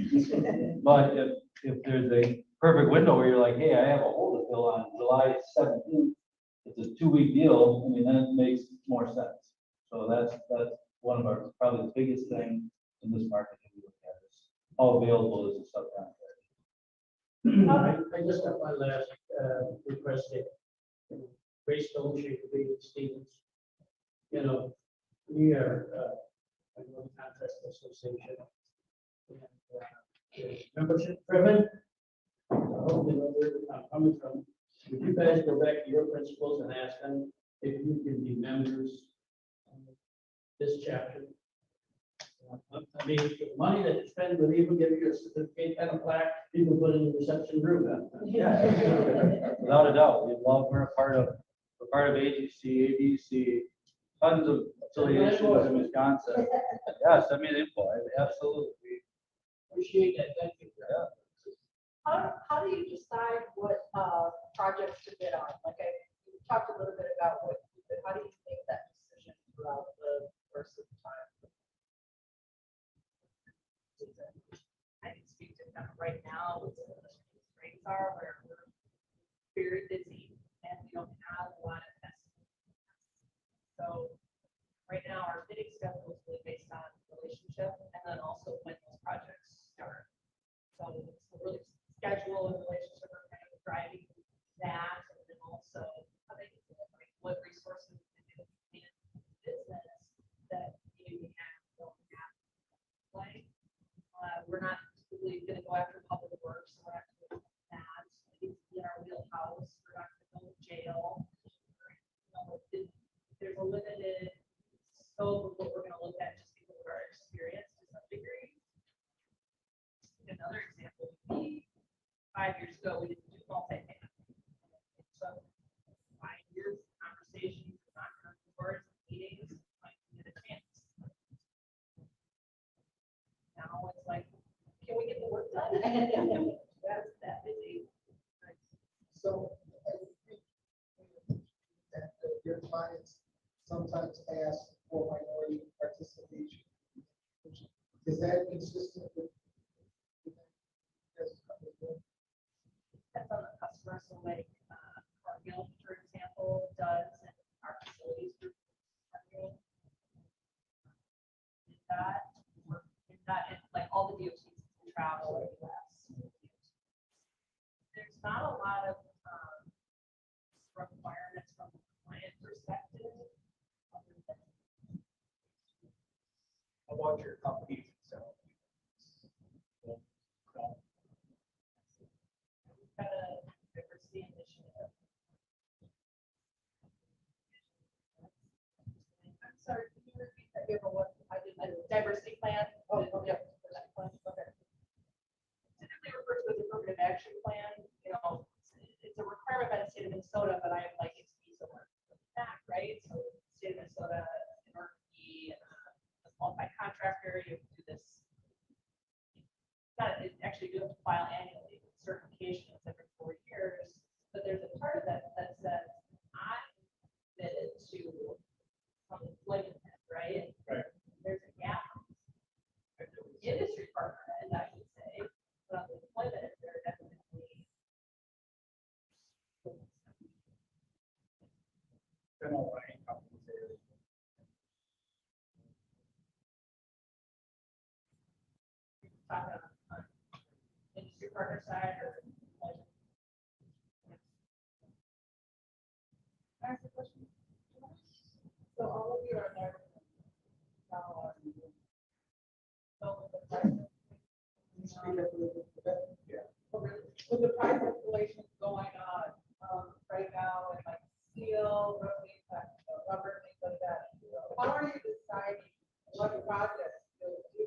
But if there's a perfect window where you're like, hey, I have a hole to fill on July 17th, it's a 2-week deal, I mean, then it makes more sense. So that's one of our, probably the biggest thing in this market that we look at is how available is the subcontract. I just got one last request here. Grace Stone, Stevens. You know, we are a contract association. And, it's membership driven. I hope you know where I'm coming from. Would you guys go back to your principals and ask them if you can be members of this chapter? I mean, the money that you spend, would even give you a certificate and a plaque, people put in the reception room. Yeah, without a doubt, we're a part of AGC, ADC, tons of affiliations in Wisconsin. Yeah, send me the info, absolutely. Appreciate that, thank you. Yeah. How do you decide what projects to bid on? Like you talked a little bit about what you bid. How do you make that decision throughout the course of time? I can speak to kind of right now, what some of the rates are, where we're very busy and we don't have a lot of estimates. So right now, our bidding schedule is really based on relationship and then also when those projects start. So really schedule and relationship are kind of driving that, and then also what resources and business that you have, don't have. Like, we're not typically going to go after public works, so we're not doing that. It's in our wheelhouse. We're not going to go to jail. There's a limited scope of what we're going to look at just because of our experience to some degree. Another example would be 5 years ago, we didn't do multifamily. So 5 years of conversations, not boards, meetings, like get a chance. Now it's like, can we get the work done? That's that busy. So I think that your clients sometimes ask for minority participation. Is that consistent with? Depends on the customer. So like Cargill, for example, does, and our facilities group is that like all the DOTs can travel US. There's not a lot of requirements from the client perspective. About your companies itself. Got a diversity initiative. I'm sorry, can you repeat that? You have what? I did a diversity plan. Oh, yeah. Okay. Typically referred to as affirmative action plan. You know, it's a requirement by the state of Minnesota, but I'm like, it's somewhere back, right? So state of Minnesota, in order to be a qualified contractor, you have to do this. It actually do have to file annually. Certification is every 4 years, but there's a part of that that says I'm committed to some employment, right? Right. There's a gap. There's an industry partner, and I should say, but on the employment, there definitely. Industry partner side or ask a question? So all of you are there. Now, so with the price. With the price escalation going on, right now, and like steel, rubber, things like that, how are you deciding what projects to do?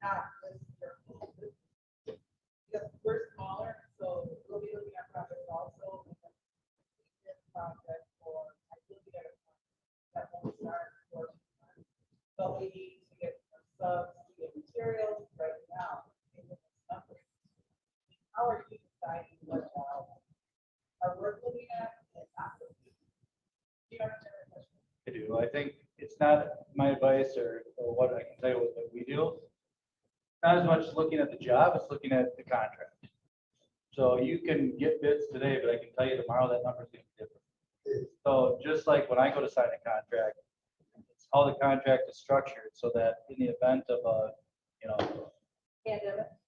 Not this year. Because we're smaller, so we'll be looking at projects also. This project for, I think we got a that won't start for, but we need to get some subs, to get materials right now. How are you deciding what are we looking at and not looking at? Do you understand the question? I do. I think it's not my advice or what I can tell you what we do. Not as much looking at the job, it's looking at the contract. So you can get bids today, but I can tell you tomorrow that number is going to be different. So just like when I go to sign a contract, it's how the contract is structured so that in the event of a,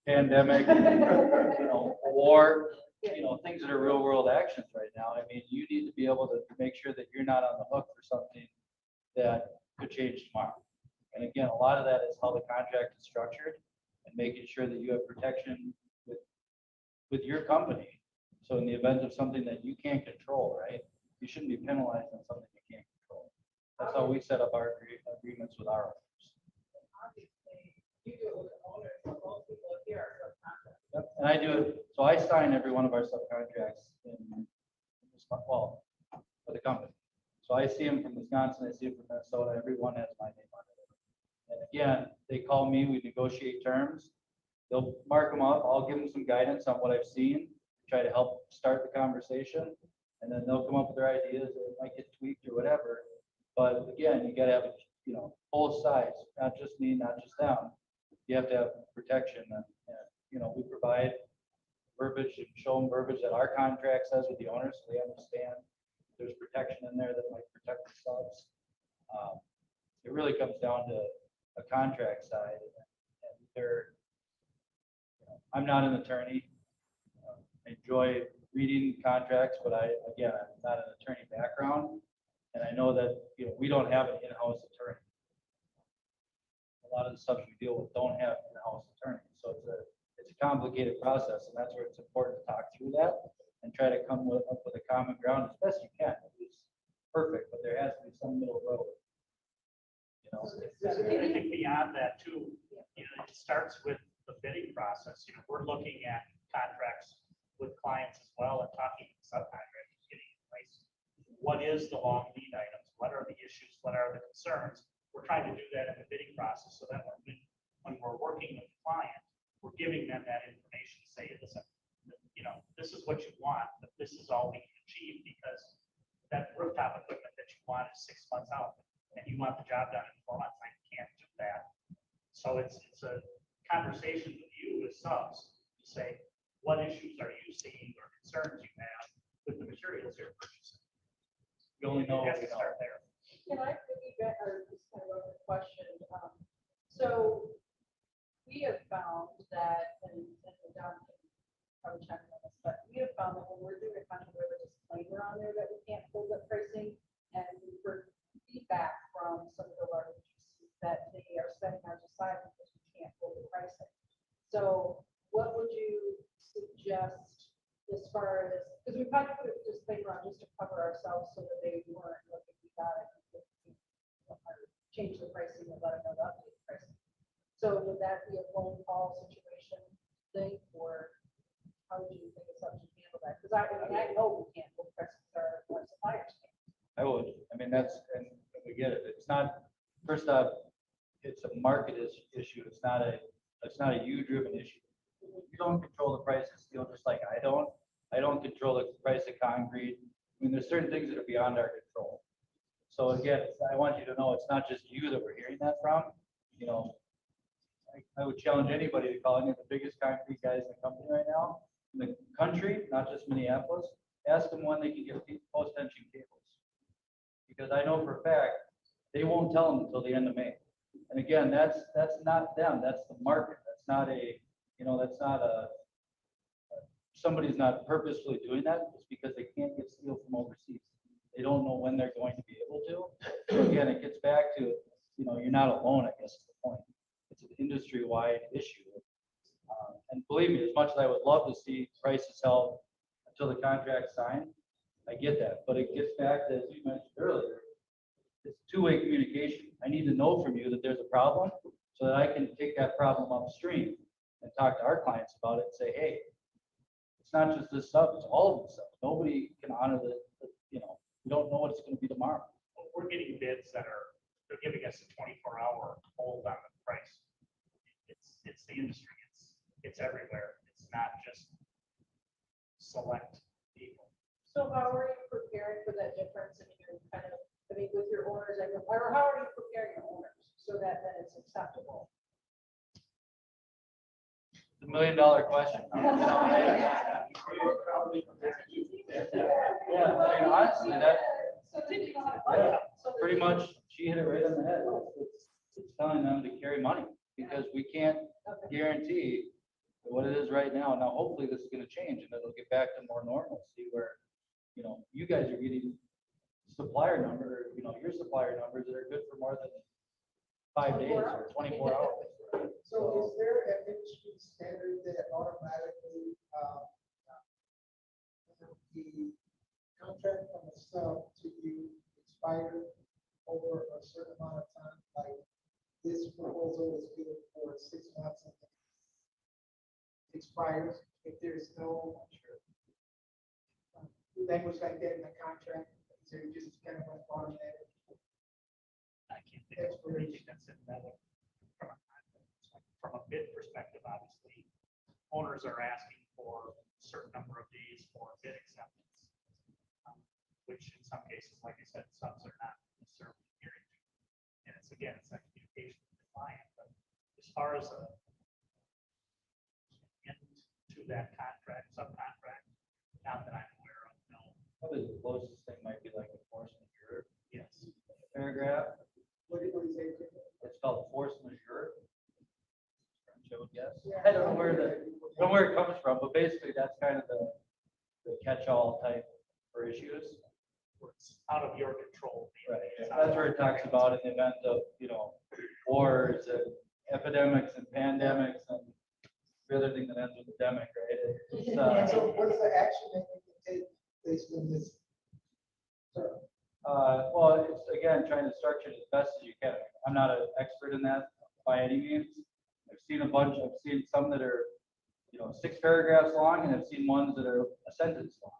pandemic, a war, things that are real world actions right now. I mean, you need to be able to make sure that you're not on the hook for something that could change tomorrow. And again, a lot of that is how the contract is structured and making sure that you have protection with your company. So in the event of something that you can't control, right, you shouldn't be penalized on something you can't control. That's how we set up our agreements with our owners. Obviously, you do it with the owners, so most people here are subcontractors. Yep, and I do it, so I sign every one of our subcontracts for the company. So I see them from Wisconsin, I see them from Minnesota, everyone has my name on it. And again, they call me, we negotiate terms, they'll mark them up, I'll give them some guidance on what I've seen, try to help start the conversation, and then they'll come up with their ideas, or it might get tweaked or whatever. But again, you gotta have, both sides, not just me, not just them. You have to have protection, and we provide verbiage and show them verbiage that our contract says with the owners, so they understand there's protection in there that might protect the subs. It really comes down to a contract side, and I'm not an attorney. I enjoy reading contracts, but I'm not an attorney background, and I know that we don't have an in-house attorney. A lot of the stuff we deal with don't have in-house attorneys, so it's a complicated process, and that's where it's important to talk through that and try to come up with a common ground as best you can. It's perfect, but there has to be some middle road. I think beyond that too, it starts with the bidding process. We're looking at contracts with clients as well and talking to subcontractors, getting advice. What is the long lead items? What are the issues? What are the concerns? We're trying to do that in the bidding process so that when we're working with the client, we're giving them that information to say, listen, this is what you want, but this is all we can achieve because that rooftop equipment that you want is 6 months out and you want the job done in 4 months. I can't do that. So it's a conversation with you as subs to say, what issues are you seeing or concerns you have with the materials you're purchasing? You only know It has what you to know. start there. Can I piggyback or just kind of a question? So we have found that, and Don can probably check on this, but we have found that when we're doing a contract, we have a disclaimer on there that we can't hold up pricing, and we've heard feedback from some of the large agencies that they are setting ours aside because we can't hold the pricing. So what would you suggest as far as, because we probably put a disclaimer on just to cover ourselves so that they weren't looking, we got it, change the pricing and let them know the updated pricing. So would that be a phone call situation thing, or how would you think it's up to handle that? Because I know we can't hold prices, our suppliers can't. I would. I mean, and we get it. It's not, first off, it's a market issue. It's not a you-driven issue. You don't control the price of steel just like I don't. I don't control the price of concrete. I mean, there's certain things that are beyond our control. So again, I want you to know it's not just you that we're hearing that from. I would challenge anybody to call any of the biggest concrete guys in the company right now, in the country, not just Minneapolis. Ask them when they can get post-tension cables. Because I know for a fact, they won't tell them until the end of May. And again, that's not them, that's the market. That's not a somebody's not purposefully doing that, it's because they can't get steel from overseas. They don't know when they're going to be able to. So again, it gets back to, you're not alone, I guess is the point. It's an industry-wide issue. And believe me, as much as I would love to see prices held until the contract's signed, I get that. But it gets back to, as you mentioned earlier, it's two-way communication. I need to know from you that there's a problem so that I can take that problem upstream and talk to our clients about it and say, hey, it's not just this stuff, it's all of this stuff. Nobody can honor we don't know what it's going to be tomorrow. We're getting bids they're giving us a 24-hour hold on the price. It's the industry, it's everywhere. It's not just select people. So how are you preparing for that difference in your with your owners, or how are you preparing your owners so that then it's acceptable? The $1 million question. Yeah, honestly, pretty much, she hit it right on the head. It's telling them to carry money because we can't guarantee what it is right now. Now, hopefully this is going to change and it'll get back to more normalcy where, you guys are getting supplier number, your supplier numbers that are good for more than 5 days or 24 hours. So is there an industry standard that automatically, the contract from the sub to you expire over a certain amount of time? Like this proposal is good for 6 months and then expires if there's no language like that in the contract, so you just kind of like automatic. I can't think of anything that's in that one. From a bid perspective, obviously, owners are asking for a certain number of days for bid acceptance, which in some cases, like I said, subs are not necessarily adhering to. And it's that communication with the client. But as far as into that contract, subcontract, not that I'm aware of, no. Probably the closest thing might be like a force majeure Yes. paragraph. What do you say? It's called force majeure. French, I would guess. I don't know where it comes from, but basically that's kind of the catch-all type for issues. It's out of your control. Right. It's out That's of where it talks about in the event of, wars and epidemics and pandemics and the other thing that ends with endemic, right? It's, So what is the action that you can take based on this? well, it's again, trying to structure it as best as you can. I'm not an expert in that by any means. I've seen some that are, 6 paragraphs long, and I've seen ones that are a sentence long.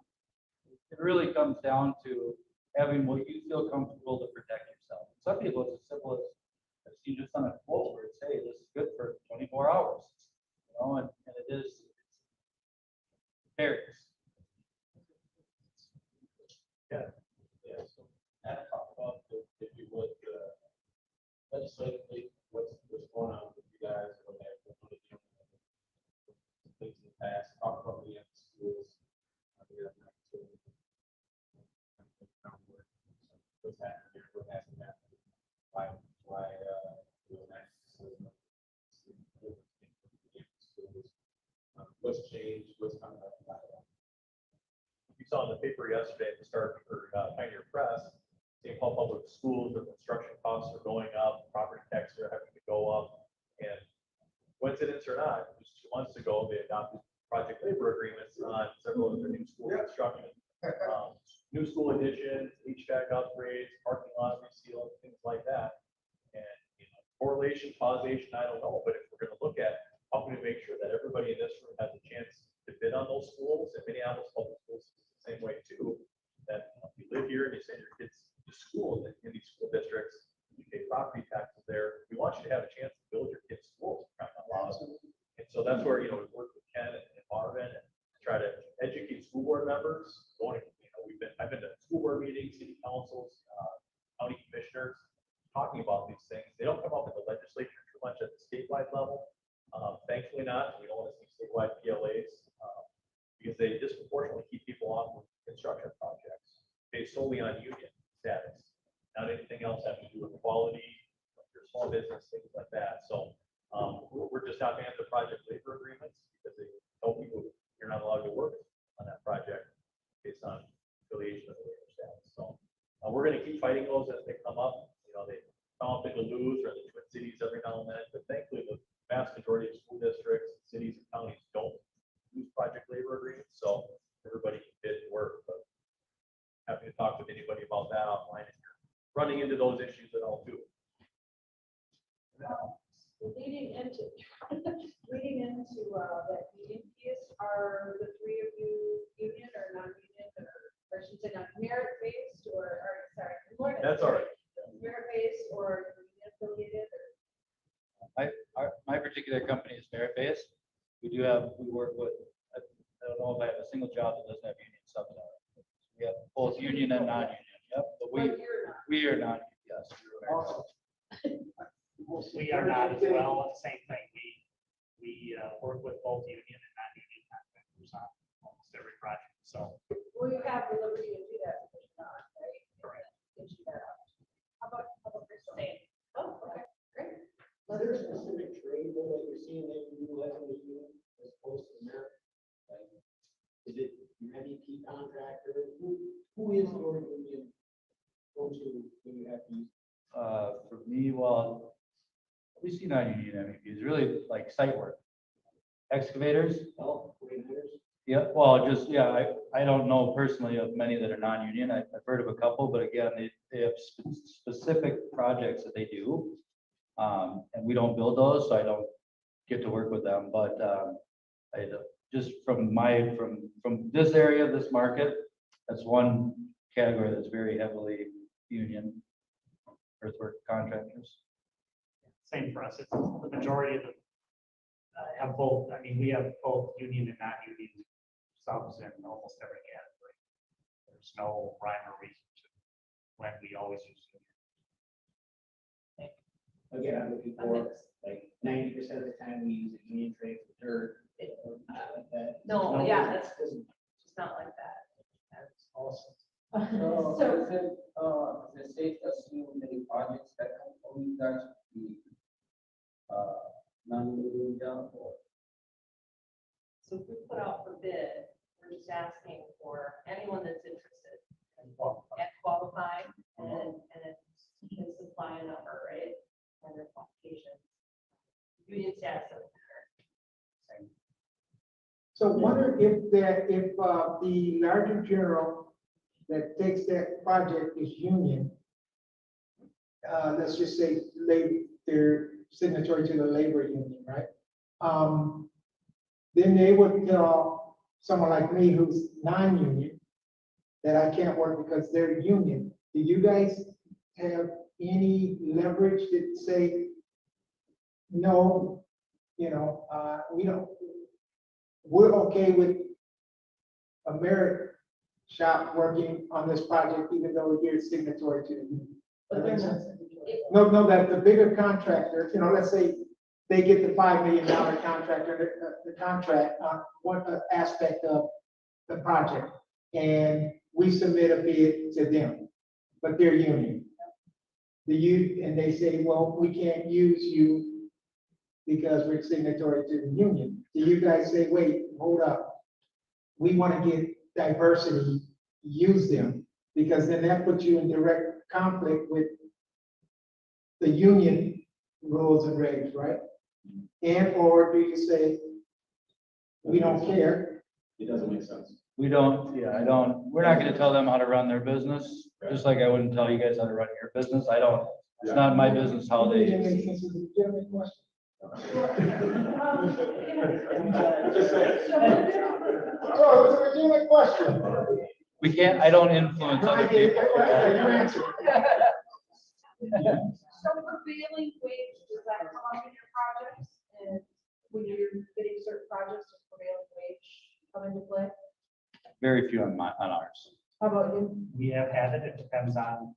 It really comes down to having what you feel comfortable to protect yourself. Some people, it's as simple as I've seen just on a quote where it's, hey, this is good for 24 hours, and it is, it varies. Yeah. So Matt talked about if you would legislatively, what's going on with you guys, what have been doing things in the past, talk about the schools. What's happening here, what hasn't happened, why what's changed, what's coming up. You saw in the paper yesterday at the start for Pioneer Press, St. Paul Public Schools, the construction costs are going up, property taxes are having to go up, and coincidence or not, just 2 months ago, they adopted project labor agreements on several of their new school construction. New school additions, HVAC upgrades, parking lot reseal, things like that. And correlation, causation, I don't know, but if we're going to look at how can we make sure that everybody in this room has a chance to bid on those schools, and Minneapolis Public Schools is the same way too, that if you live here and you send your kids to school in these school districts, you pay property taxes there, we want you to have a chance to build your kids' schools. And so that's where, we work with Ken and Marvin and try to educate school board members. I've been to school board meetings, city councils, county commissioners, talking about these things. They don't come up in the legislature too much at the statewide level. Thankfully not. We don't want to see statewide PLAs because they disproportionately keep people off with construction projects based solely on union status, not anything else having to do with quality, your small business, things like that. So we're just not fans of project labor agreements because they help people you're not allowed to work on that project based on affiliation of the labor status. So we're going to keep fighting those as they come up. You know, they come up in Duluth or the Twin Cities every now and then, but thankfully the vast majority of school districts, cities, and counties don't use project labor agreements, so everybody can bid and work. But happy to talk with anybody about that offline if you're running into those issues at all too. Leading into, that union piece, are the three of you union or non-union, or I should say not merit-based, or sorry. That's all right. Merit-based or union affiliated, or My particular company is merit-based. We work with, I don't know if I have a single job that doesn't have union subs on it. We have both union and non-union, yep, but we are not, yes. We are not as well, the same thing, we work with both union and non-union contractors on almost every project, so. will you have the liberty to do that because you're not, right? Correct. Gives you that option. How about Crystal? Oh, okay, great. Is there a specific trade though that you're seeing that you like in the union as opposed to merit? Like, is it your MEP contractor? Who is your union go to when you have to use? For me, well, we see non-union MEPs, really like site work. Excavators, yeah, well, just, yeah, I don't know personally of many that are non-union. I've heard of a couple, but again, they have specific projects that they do. And we don't build those, so I don't get to work with them, but just from this area, this market, that's one category that's very heavily union earthwork contractors. Same for us, it's the majority of them have both, I mean, we have both union and non-union subs in almost every category. There's no rhyme or reason to when we always use union. Again, I'm looking for like 90% of the time we use a union trade for dirt. Not like that. No, yeah, that's just not like that. That's awesome. So is it safe to assume many projects that come from you guys be non-union job or? So if we put out for bid, we're just asking for anyone that's interested and qualified and can supply a number, right? And their qualifications. Union status doesn't matter. So wonder if the larger general that takes that project is union, let's just say they're signatory to the labor union, right? Then they would tell someone like me who's non-union that I can't work because they're union. Do you guys have any leverage that say, no, we're okay with a merit shop working on this project, even though you're signatory to the union? That makes sense? No, that the bigger contractor, let's say they get the $5 million contract or the contract on one aspect of the project, and we submit a bid to them, but they're union. And they say, well, we can't use you because we're signatory to the union. Do you guys say, wait, hold up, we want to get diversity, use them, because then that puts you in direct conflict with the union rules and regs, right? Or do you say, we don't care? It doesn't make sense. We're not going to tell them how to run their business, just like I wouldn't tell you guys how to run your business. It's not my business how they. It makes sense. It's a legitimate question. Oh, it's a legitimate question. I don't influence other people. You answered. So prevailing wage, does that come up in your projects? And when you're bidding certain projects, does prevailing wage come into play? Very few on ours. How about you? We have had it, it depends on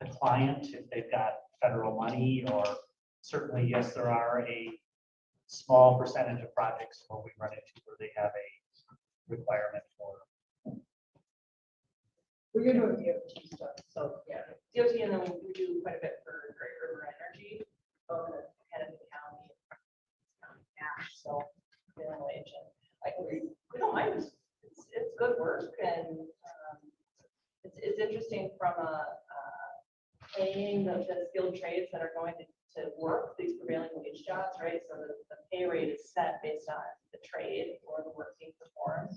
the client, if they've got federal money, or certainly, yes, there are a small percentage of projects where we run into where they have a requirement for. Well, you're doing DOT stuff, so. Yeah, DOT, and then we do quite a bit for Great River Energy, both in the county, so minimum wage, and like we good work and it's interesting from paying the skilled trades that are going to work these prevailing wage jobs, right? So the pay rate is set based on the trade or the work being performed.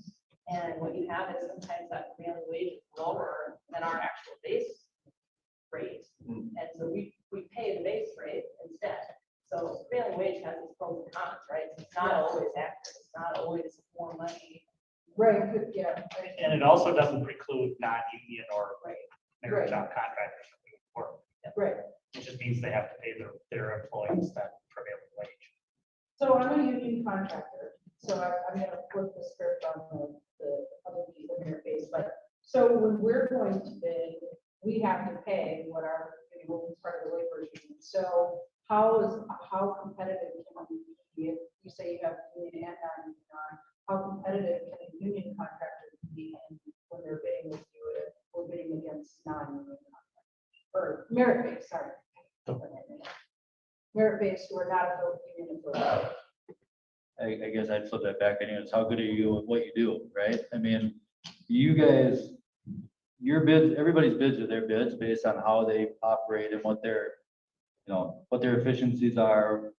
And what you have is sometimes that prevailing wage is lower than our actual base rate. And so we pay the base rate instead. So prevailing wage has its pros and cons, right? So it's not always accurate. It's not always more money. Right, good, yeah. And it also doesn't preclude non-union or Right. merit job contractors from doing work. Right. It just means they have to pay their employees that prevailing wage. So I'm a union contractor, so I'm gonna flip the script on the other piece of your face, but, so when we're going to bid, we have to pay what our, part of the labor union. So how competitive can we be if you say you have union and non-union? How competitive can a union contractor be when they're bidding with you, if we're bidding against non-union contractors? Or merit-based, sorry. Merit-based who are not a union affiliated. I guess I'd flip that back anyways. How good are you at what you do, right? I mean, you guys, your bids, everybody's bids are their bids based on how they operate and what their, what their efficiencies are,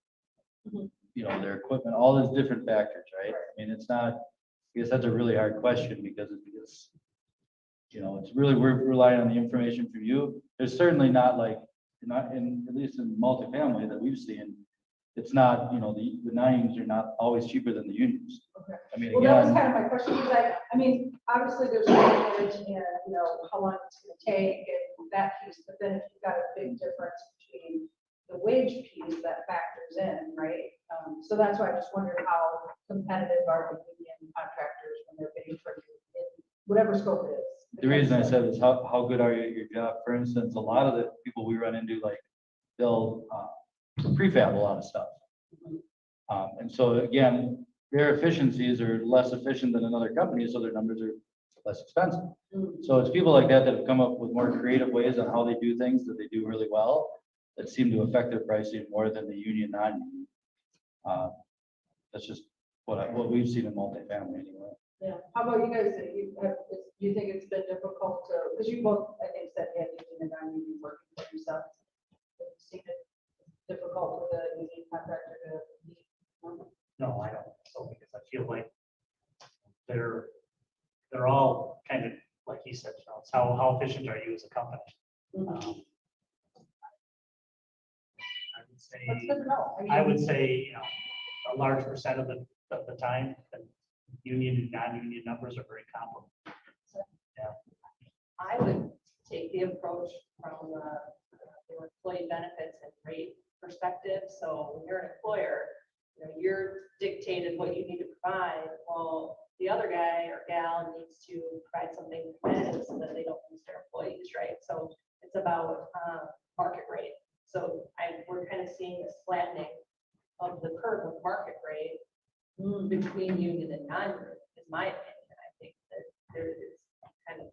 their equipment, all those different factors, right? I mean, it's not, I guess that's a really hard question because it's really, we're relying on the information from you. There's certainly not like, not in, at least in multifamily that we've seen, it's not, the non-unions are not always cheaper than the unions. Okay. I mean, Well, that was again, kind of my question, because I mean, obviously there's language and, how long it's gonna take and that piece, but then if you've got a big difference between the wage piece that factors in, right? So that's why I just wondered how competitive are the union contractors when they're bidding for you in whatever scope it is. the reason I said is how good are you at your job? For instance, a lot of the people we run into, like, they'll prefab a lot of stuff. And so again, their efficiencies are less efficient than another company, so their numbers are less expensive. So it's people like that that have come up with more creative ways on how they do things that they do really well that seem to affect their pricing more than the union, non-union. That's just what we've seen in multifamily anyway. Yeah. How about you guys? You think it's been difficult to, because you both, I think, said you had union and non-union working for yourself. Have you seen it difficult with a union contractor to meet? No, I don't think so, because I feel like they're all kind of, like he said, it's how efficient are you as a company? That's good to know. I would say, a large percent of the time, the union and non-union numbers are very comparable. I would take the approach from the employee benefits and rate perspective. So when you're an employer, you're dictated what you need to provide. Well, the other guy or gal needs to provide something competitive so that they don't lose their employees, right? So it's about market rate. So we're kind of seeing this flattening of the curve of market rate between union and non-union, is my opinion. I think that there is kind of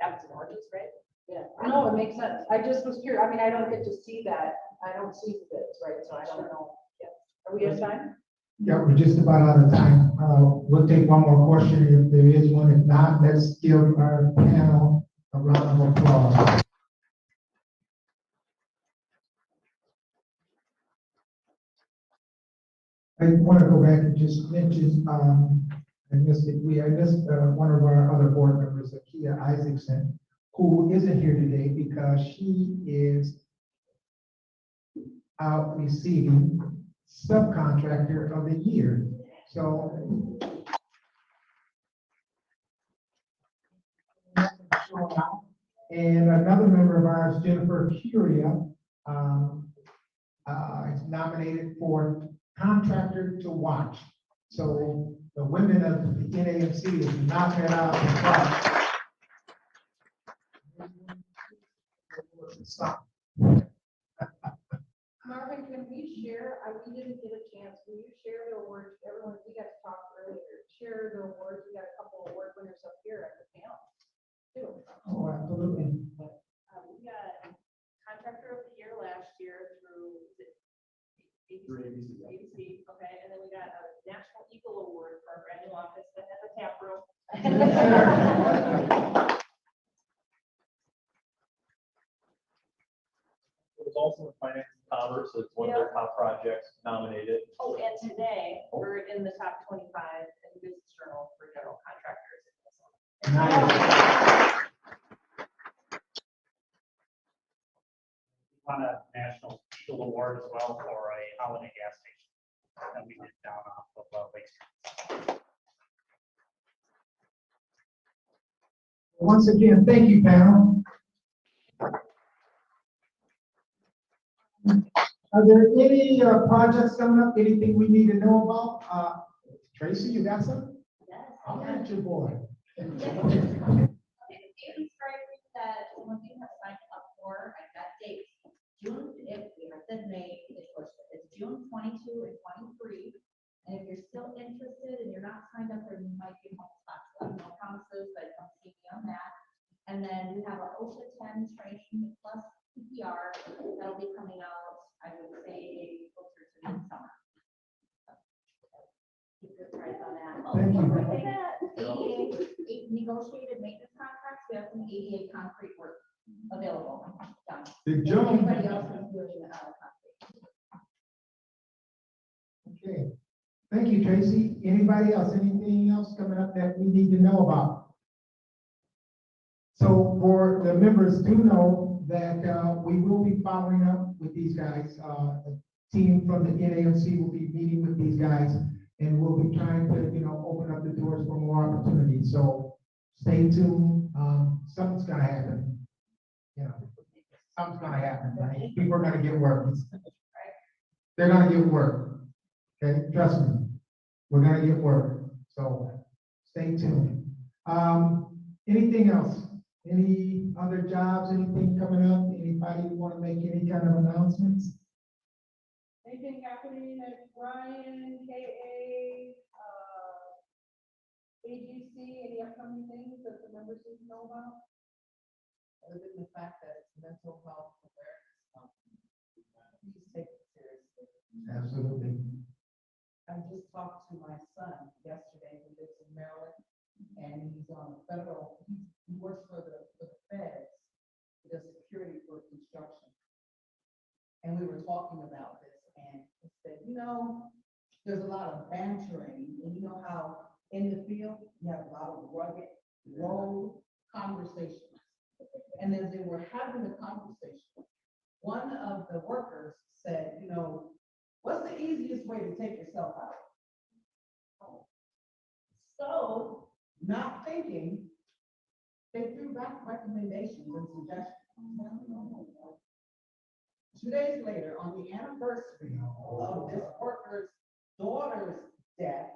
apples and oranges, right? Yeah, no, it makes sense. I just was curious. I mean, I don't get to see that. I don't see the bids, right? So I don't know. Yeah. Are we out of time? Yeah, we're just about out of time. We'll take one more question if there is one. If not, let's give our panel a round of applause. I want to go back and just mention, I missed one of our other board members, Akia Isaacson, who isn't here today because she is out receiving subcontractor of the year. So and another member of ours, Jennifer Curia, is nominated for Contractor to Watch. So the women of the NAMC is not that out of Marvin, can we share? We didn't get a chance. Will you share the awards? Everyone, we got to talk earlier. Share the awards. We got a couple of award winners up here at the panel, too. Oh, absolutely. We got Contractor of the Year last year through ABC, okay, and then we got a National Eagle Award for our brand new office that has a tap room. It was also in finance and commerce, it's one of their top projects nominated. Oh, and today, we're in the top 25 in the Business Journal for general contractors. Nice. Won a national Eagle Award as well for a holiday gas station that we did down off of Lake Street. Once again, thank you, panel. Are there any projects coming up, anything we need to know about? Tracy, you got some? Yes. I'll let your boy. Okay, the baby strikers that one thing has signed up for, I got dates. June, if we have said May, it's June 22 and 23. And if you're still interested and you're not signed up, there might be more spots. No promises, but come see me on that. And then we have a OSHA 10 training plus PPR that'll be coming out, I would say, closer to midsummer. Keep your eyes on that. Thank you. Look at that. ADA negotiated maintenance contracts, we have some ADA concrete work available. Done. Big job. Anybody else is doing concrete? Okay, thank you, Tracy. Anybody else, anything else coming up that we need to know about? So for the members to know that we will be following up with these guys. A team from the NAMC will be meeting with these guys, and we'll be trying to, open up the doors for more opportunities. So stay tuned. Something's gonna happen. Something's gonna happen. Right? People are gonna get work. They're gonna get work. Okay, trust me. We're gonna get work. So stay tuned. Anything else? Any other jobs, anything coming up? Anybody want to make any kind of announcements? Anything happening at Ryan, KA, AGC, any upcoming things that the members need to know about? Other than the fact that it's mental health awareness month, please take it seriously. Absolutely. I just talked to my son yesterday, who lives in Maryland, and he's on the federal, he works for the feds, he does security for construction. And we were talking about this, and he said, there's a lot of bantering, and you know how in the field, you have a lot of rugged road conversations. And as they were having the conversation, one of the workers said, what's the easiest way to take yourself out? So, not thinking, they threw back recommendations and suggestions. 2 days later, on the anniversary of this worker's daughter's death,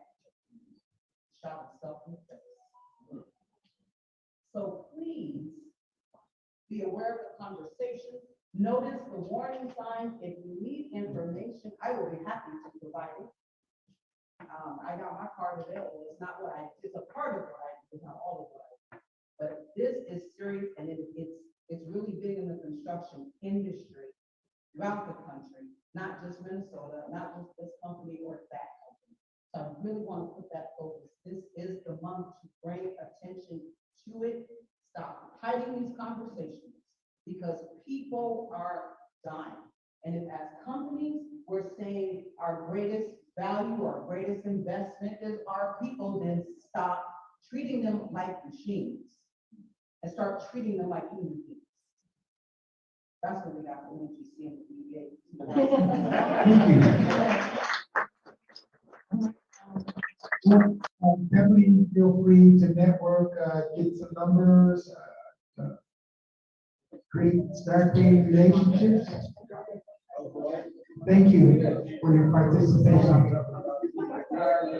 shot himself in the face. So please be aware of the conversation. Notice the warning signs. If you need information, I will be happy to provide it. I got my card available. It's not what it's a part of what I do, it's not all of what I do. But this is serious, and it's really big in the construction industry throughout the country, not just Minnesota, not just this company or that company. So I really want to put that focus. This is the month to bring attention to it. Stop hiding these conversations because people are dying. And if as companies, we're saying our greatest value, our greatest investment is our people, then stop treating them like machines and start treating them like human beings. That's what we got for NGC and the Thank you. Definitely feel free to network, get some numbers, start creating relationships. Thank you for your participation.